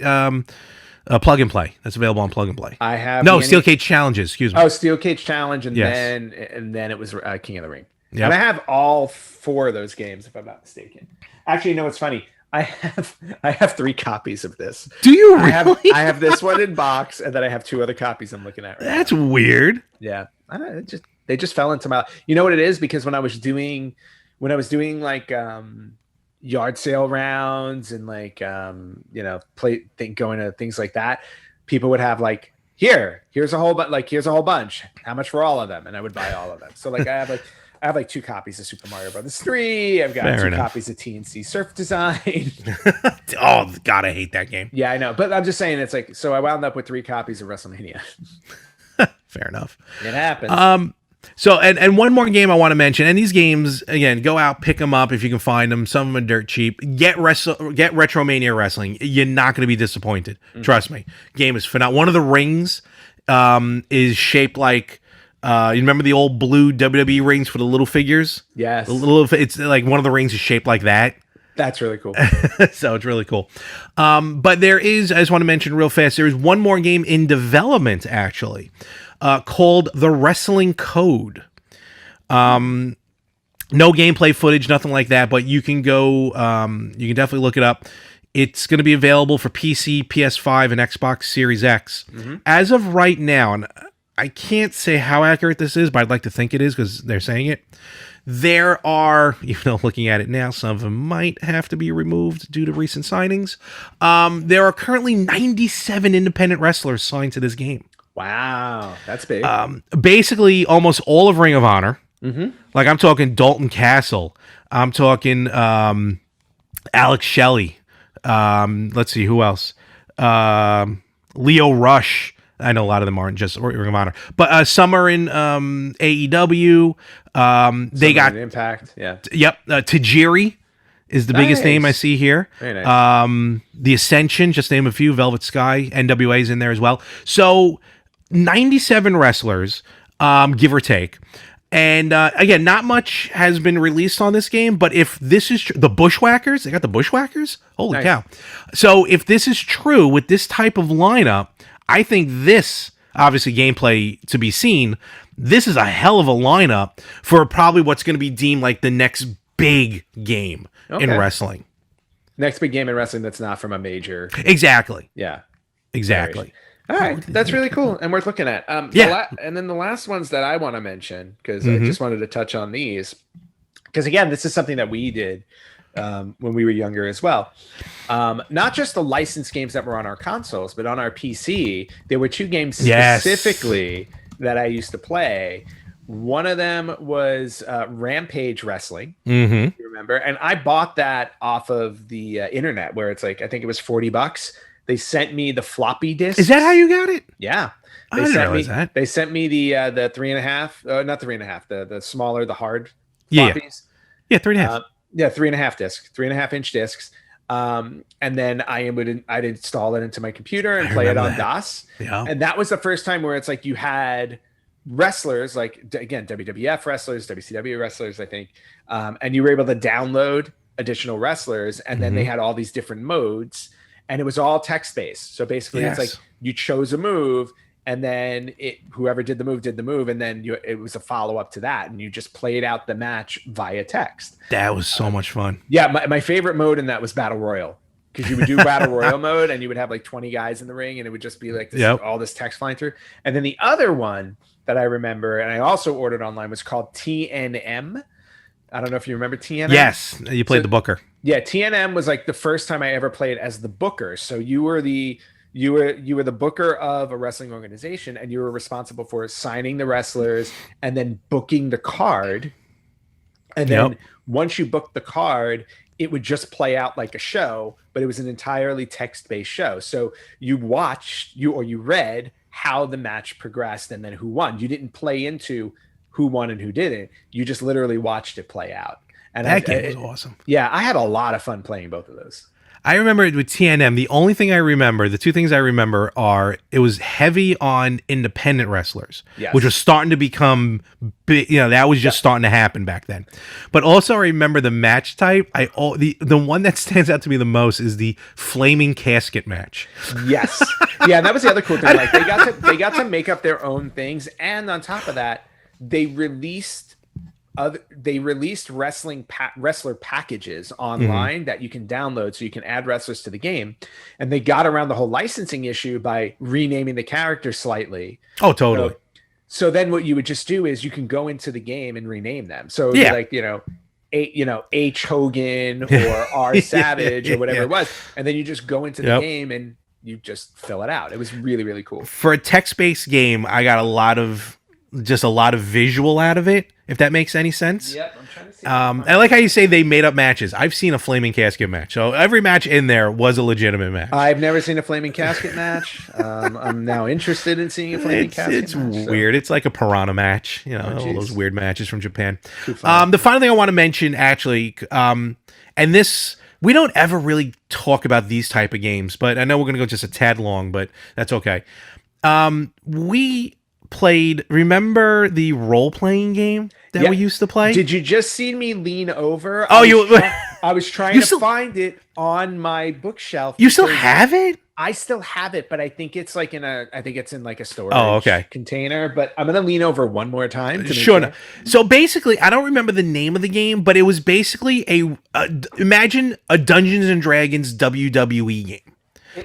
plug and play. That's available on plug and play. I have No, the Steel Cage Challenges. Excuse me. Oh, Steel Cage Challenge, and Yes. then it was King of the Ring. Yep. And I have all 4 of those games, if I'm not mistaken. Actually, no, it's funny. I have 3 copies of this. Do you really? I have this one in box, and then I have 2 other copies I'm looking at right That's now. weird. Yeah, I don't know, they just fell into my. You know what it is? Because when I was doing like yard sale rounds and like going to things like that, people would have like here's a whole here's a whole bunch. How much for all of them? And I would buy all of them. So like I have like 2 copies of Super Mario Brothers 3. I've got Fair 2 enough. copies of TNC Surf Design. Oh God, I hate that game. Yeah, I know. But I'm just saying it's like, so I wound up with 3 copies of WrestleMania. Fair enough. It happens. So, and one more game I want to mention, and these games, again, go out, pick them up if you can find them. Some of them are dirt cheap. Get Retromania Wrestling. You're not going to be disappointed. Trust me. Game is phenomenal. One of the rings is shaped like, you remember the old blue WWE rings for the little figures? Yes. It's like one of the rings is shaped like that. That's really cool. So it's really cool. But there is, I just want to mention real fast, there is one more game in development, actually. Called The Wrestling Code. No gameplay footage, nothing like that, but you can go, you can definitely look it up. It's going to be available for PC, PS5, and Xbox Series X. As of right now, and I can't say how accurate this is, but I'd like to think it is because they're saying it. There are, even though looking at it now, some of them might have to be removed due to recent signings. There are currently 97 independent wrestlers signed to this game. Wow, that's big. Basically, almost all of Ring of Honor. Like I'm talking Dalton Castle. I'm talking Alex Shelley. Let's see who else. Leo Rush. I know a lot of them aren't just Ring of Honor, but some are in AEW. They got Impact. Yeah. Yep. Tajiri is the biggest name I see here. Very nice. The Ascension, just name a few. Velvet Sky, NWA's in there as well. So 97 wrestlers, give or take. And again, not much has been released on this game, but if this is the Bushwhackers, they got the Bushwhackers? Holy cow. So if this is true with this type of lineup, I think this, obviously gameplay to be seen, this is a hell of a lineup for probably what's going to be deemed like the next big game in wrestling. Next big game in wrestling that's not from a major. Exactly. Yeah. Exactly. All right, that's really cool and worth looking at. And then the last ones that I want to mention, because I just wanted to touch on these, because again, this is something that we did when we were younger as well. Not just the licensed games that were on our consoles, but on our PC, there were 2 games specifically that I used to play. One of them was Rampage Wrestling. You remember? And I bought that off of the internet, where it's like, I think it was $40. They sent me the floppy disk. Is that how you got it? Yeah. I didn't realize that. They sent me the 3.5, not 3.5, the smaller, the hard floppies. Yeah, 3.5. 3.5 discs, 3.5-inch discs. And then I'd install it into my computer and play it on DOS. Yeah. And that was the first time where it's like you had wrestlers, like, again, WWF wrestlers, WCW wrestlers, I think. And you were able to download additional wrestlers, and then they had all these different modes. And it was all text-based. So basically, it's like you chose a move, and then whoever did the move, and then it was a follow-up to that, and you just played out the match via text. That was so much fun. Yeah, my favorite mode in that was Battle Royal, because you would do Battle Royal mode, and you would have like 20 guys in the ring, and it would just be like this, all this text flying through. And then the other one that I remember, and I also ordered online, was called TNM. I don't know if you remember TNM. Yes, you played the Booker. Yeah, TNM was like the first time I ever played as the Booker. So you were the Booker of a wrestling organization, and you were responsible for signing the wrestlers and then booking the card. And then once you booked the card, it would just play out like a show, but it was an entirely text-based show. So you read how the match progressed and then who won. You didn't play into who won and who didn't. You just literally watched it play out. And that game was awesome. Yeah, I had a lot of fun playing both of those. I remember with TNM, the only thing I remember, the 2 things I remember are it was heavy on independent wrestlers, which was starting to become big. That was just starting to happen back then. But also I remember the match type. The one that stands out to me the most is the flaming casket match. Yes. Yeah, that was the other cool thing. Like they got to make up their own things, and on top of that, they released wrestler packages online that you can download, so you can add wrestlers to the game. And they got around the whole licensing issue by renaming the character slightly. Oh, totally. So then what you would just do is you can go into the game and rename them. So like, H Hogan or R Savage or whatever it was. And then you just go into the game and you just fill it out. It was really, really cool. For a text-based game, I got a lot of visual out of it, if that makes any sense. Yep, I'm trying to see. And I like how you say they made up matches. I've seen a flaming casket match, so every match in there was a legitimate match. I've never seen a flaming casket match. I'm now interested in seeing a flaming casket it's match. weird. It's like a piranha match, you know, all geez. those weird matches from Japan. Too funny. The final thing I want to mention, actually, and this we don't ever really talk about these type of games, but I know we're going to go just a tad long, but that's okay. We played. Remember the role playing game that we used to play? Did you just see me lean over? Oh, I was trying to find it on my bookshelf. You still have it? I still have it, but I think it's like I think it's in like a storage container. But I'm gonna lean over one more time. Sure. So basically, I don't remember the name of the game, but it was basically imagine a Dungeons and Dragons WWE game.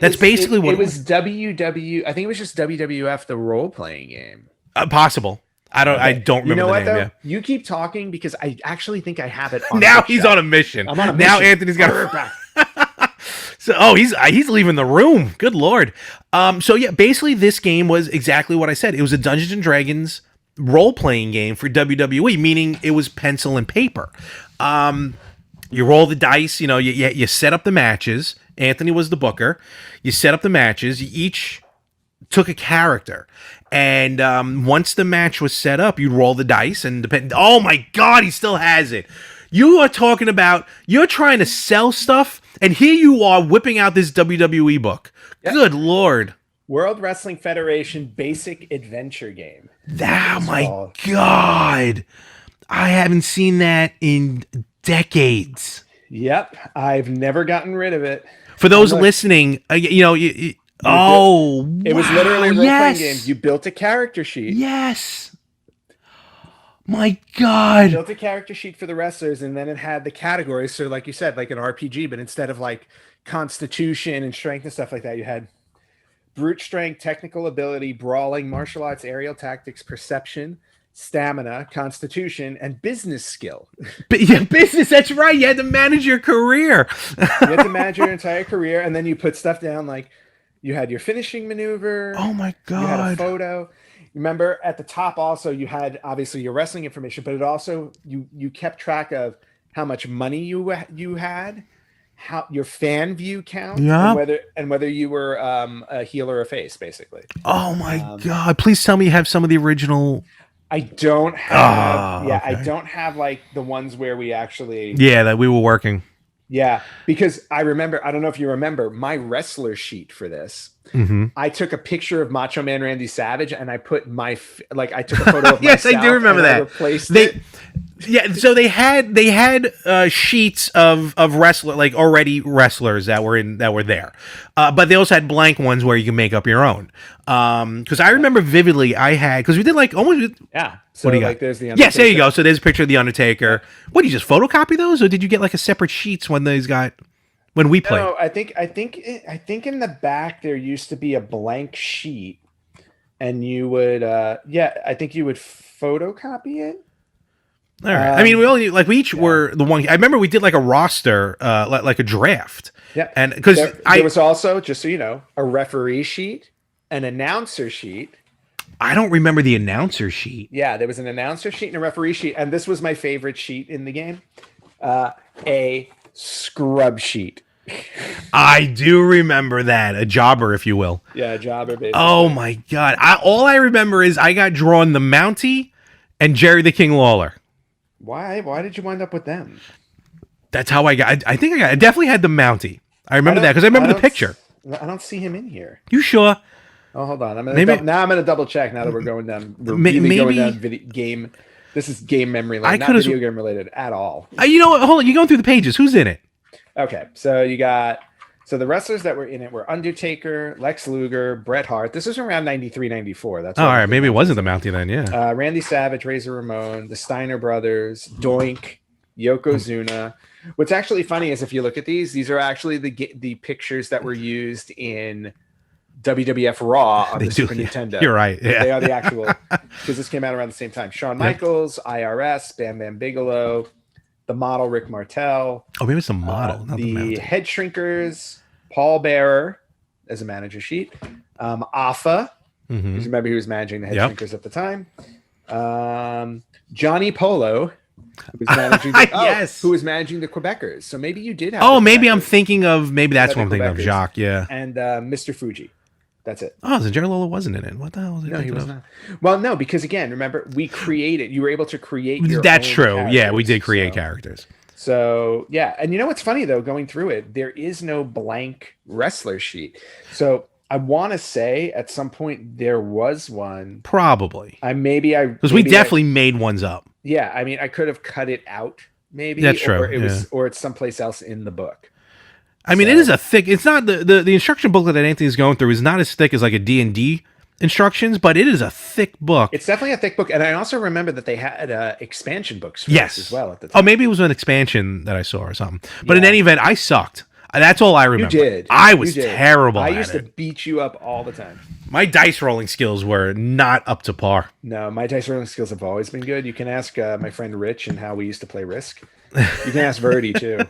That's basically what it was. WW. I think it was just WWF, the role playing game. Possible. I don't remember. You know what though? Yeah. You keep talking because I actually think I have it. Now he's on a mission. I'm on a mission. Now Anthony's got her back. So, he's leaving the room. Good Lord. So yeah, basically this game was exactly what I said. It was a Dungeons and Dragons role-playing game for WWE, meaning it was pencil and paper. You roll the dice, you know, you set up the matches. Anthony was the booker. You set up the matches. You each took a character. And once the match was set up, you'd roll the dice and depend. Oh my God, he still has it. You are talking about, you're trying to sell stuff, and here you are whipping out this WWE book. Yep. Good Lord. World Wrestling Federation Basic Adventure Game. Oh my God. I haven't seen that in decades. Yep. I've never gotten rid of it. For those listening, you know, it was literally a role-playing game. You built a character sheet. Yes. My God. Built a character sheet for the wrestlers, and then it had the categories. So like you said, like an RPG, but instead of like constitution and strength and stuff like that, you had brute strength, technical ability, brawling, martial arts, aerial tactics, perception, stamina, constitution, and business skill. Yeah, business, that's right. You had to manage your career. You had to manage your entire career, and then you put stuff down like you had your finishing maneuver. Oh my God. You had a photo. Remember at the top also you had obviously your wrestling information, but it also you kept track of how much money you had, how your fan view count, and whether you were a heel or a face, basically. Oh my God! Please tell me you have some of the original. I don't have. Okay. I don't have like the ones where we actually. Yeah, that we were working. Yeah, because I remember. I don't know if you remember my wrestler sheet for this. Mm-hmm. I took a picture of Macho Man Randy Savage and I put I took a photo of yes, myself. I do remember that. I replaced it. Yeah, so they had sheets of like already wrestlers that were there, but they also had blank ones where you can make up your own. Because I remember vividly, because we did like almost. Yeah. So what do you like got? There's the Undertaker. Yes, there you go. So there's a picture of the Undertaker. What, did you just photocopy those, or did you get like a separate sheets when we played? No, I think in the back there used to be a blank sheet, and you would I think you would photocopy it. All right. I mean, we each were the one. I remember we did like a roster, like a draft. Yeah, and because there was also, just so you know, a referee sheet, an announcer sheet. I don't remember the announcer sheet. Yeah, there was an announcer sheet and a referee sheet, and this was my favorite sheet in the game, a scrub sheet. I do remember that, a jobber, if you will. Yeah, a jobber, basically. Oh my God! All I remember is I got drawn the Mountie and Jerry the King Lawler. Why did you wind up with them? That's how I got. I think I definitely had the Mountie. I remember that because I remember the picture. I don't see him in here. You sure? Oh, hold on. I'm gonna double check now that we're going down. Game. This is game memory lane, not video game related at all. You know what? Hold on. You're going through the pages. Who's in it? Okay, so you got the wrestlers that were in it were Undertaker, Lex Luger, Bret Hart. This is around 93, 94. That's all right. Maybe it wasn't the Mountie then. Yeah. Randy Savage, Razor Ramon, the Steiner Brothers, Doink, Yokozuna. What's actually funny is if you look at these are actually the pictures that were used in WWF Raw on the Super Nintendo. You're right. Yeah. They are the actual, because this came out around the same time. Shawn Michaels, IRS, Bam Bam Bigelow, the model Rick Martel. Oh, maybe it's the model, not the Mountie. Head Shrinkers, Paul Bearer, as a manager sheet. Afa, Mhm. remember he was managing the head Yep. shrinkers at the time. Johnny Polo, who was managing the, Yes. who was managing the Quebecers. So maybe you did have. Oh, the maybe I'm Quebecers. thinking of that's Yeah, what I'm the thinking of. Quebecers. Jacques, yeah. And Mr. Fuji. That's it. Oh, so Jerry Lawler wasn't in it. What the hell was I No, he thinking was of? not. Well, no, because again, remember you were able to create your That's own true. Yeah, we characters. did create characters. So yeah, and you know what's funny though, going through it, there is no blank wrestler sheet. So I want to say at some point there was one. Probably. Because we definitely made ones up. Yeah, I mean, I could have cut it out, maybe. That's true. Or it's someplace else in the book. I mean, it is a thick. It's not the instruction booklet that Anthony's going through is not as thick as like a D&D instructions, but it is a thick book. It's definitely a thick book, and I also remember that they had expansion books for this as well at the time. Oh, maybe it was an expansion that I saw or something. But in any event, I sucked. That's all I remember. You did. I was terrible. I used to beat you up all the time. My dice rolling skills were not up to par. No, my dice rolling skills have always been good. You can ask my friend Rich and how we used to play Risk. You can ask Verdi too.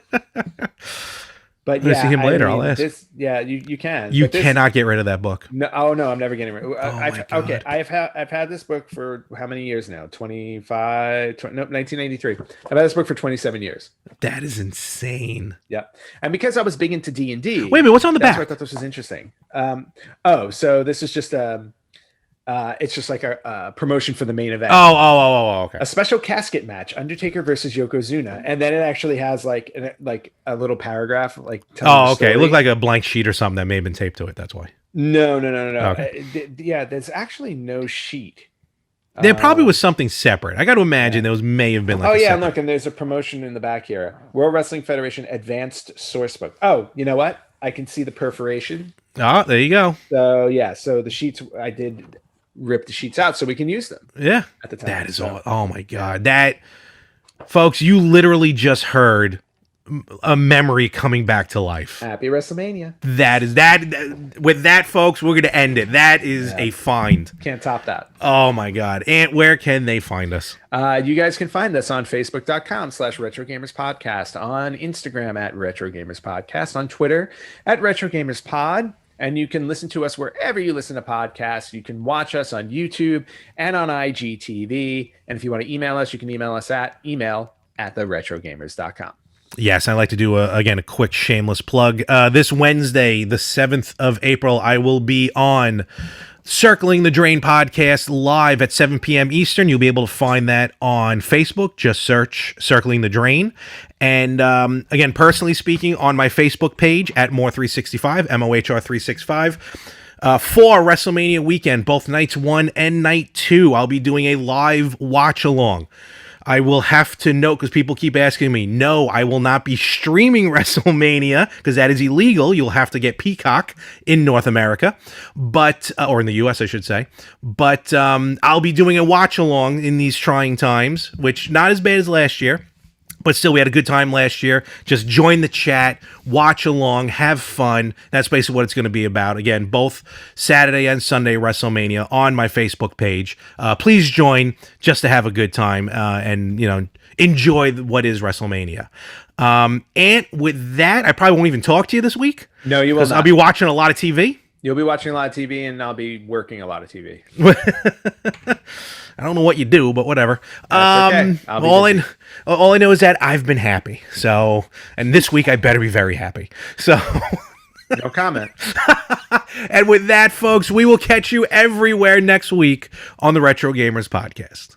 But I'm gonna see him later. I'll ask. You can. You cannot get rid of that book. No, I'm never getting rid. God. I've had this book for how many years now? 1993. I've had this book for 27 years. That is insane. Yeah, and because I was big into D&D. Wait a minute, what's on the back? I thought this was interesting. So this is just it's just like a promotion for the main event. Okay. A special casket match: Undertaker versus Yokozuna, and then it actually has like a little paragraph like. Okay. It looked like a blank sheet or something that may have been taped to it. That's why. No. Okay. There's actually no sheet. There probably was something separate. I got to imagine there may have been like. Oh yeah, and look, and there's a promotion in the back here: World Wrestling Federation Advanced Source Book. Oh, you know what? I can see the perforation. Oh, there you go. So yeah, so the sheets I did. Rip the sheets out so we can use them. Yeah. At the time. That is all. Oh my God. That, folks, you literally just heard a memory coming back to life. Happy WrestleMania. With that, folks, we're going to end it. That is a find. Can't top that. Oh my God. And where can they find us? You guys can find us on Facebook.com/RetroGamersPodcast, on Instagram @RetroGamersPodcast, on Twitter @RetroGamersPod. And you can listen to us wherever you listen to podcasts. You can watch us on YouTube and on IGTV. And if you want to email us, you can email us at email@theretrogamers.com. Yes, I'd like to do, a quick shameless plug. This Wednesday, the 7th of April, I will be on Circling the Drain podcast live at 7 p.m. Eastern. You'll be able to find that on Facebook. Just search Circling the Drain. And again, personally speaking, on my Facebook page at More365, MOHR365, for WrestleMania weekend, both nights 1 and night 2, I'll be doing a live watch along. I will have to note, because people keep asking me, no, I will not be streaming WrestleMania, because that is illegal. You'll have to get Peacock in North America, but or in the US, I should say. But I'll be doing a watch along in these trying times, which not as bad as last year. But still, we had a good time last year. Just join the chat, watch along, have fun. That's basically what it's going to be about. Again, both Saturday and Sunday WrestleMania on my Facebook page. Please join just to have a good time and enjoy what is WrestleMania. And with that, I probably won't even talk to you this week. No, you will not. I'll be watching a lot of TV. You'll be watching a lot of TV, and I'll be working a lot of TV. I don't know what you do, but whatever. Okay. All I know is that I've been happy. So, and this week I better be very happy. So, no comment. And with that, folks, we will catch you everywhere next week on the Retro Gamers Podcast.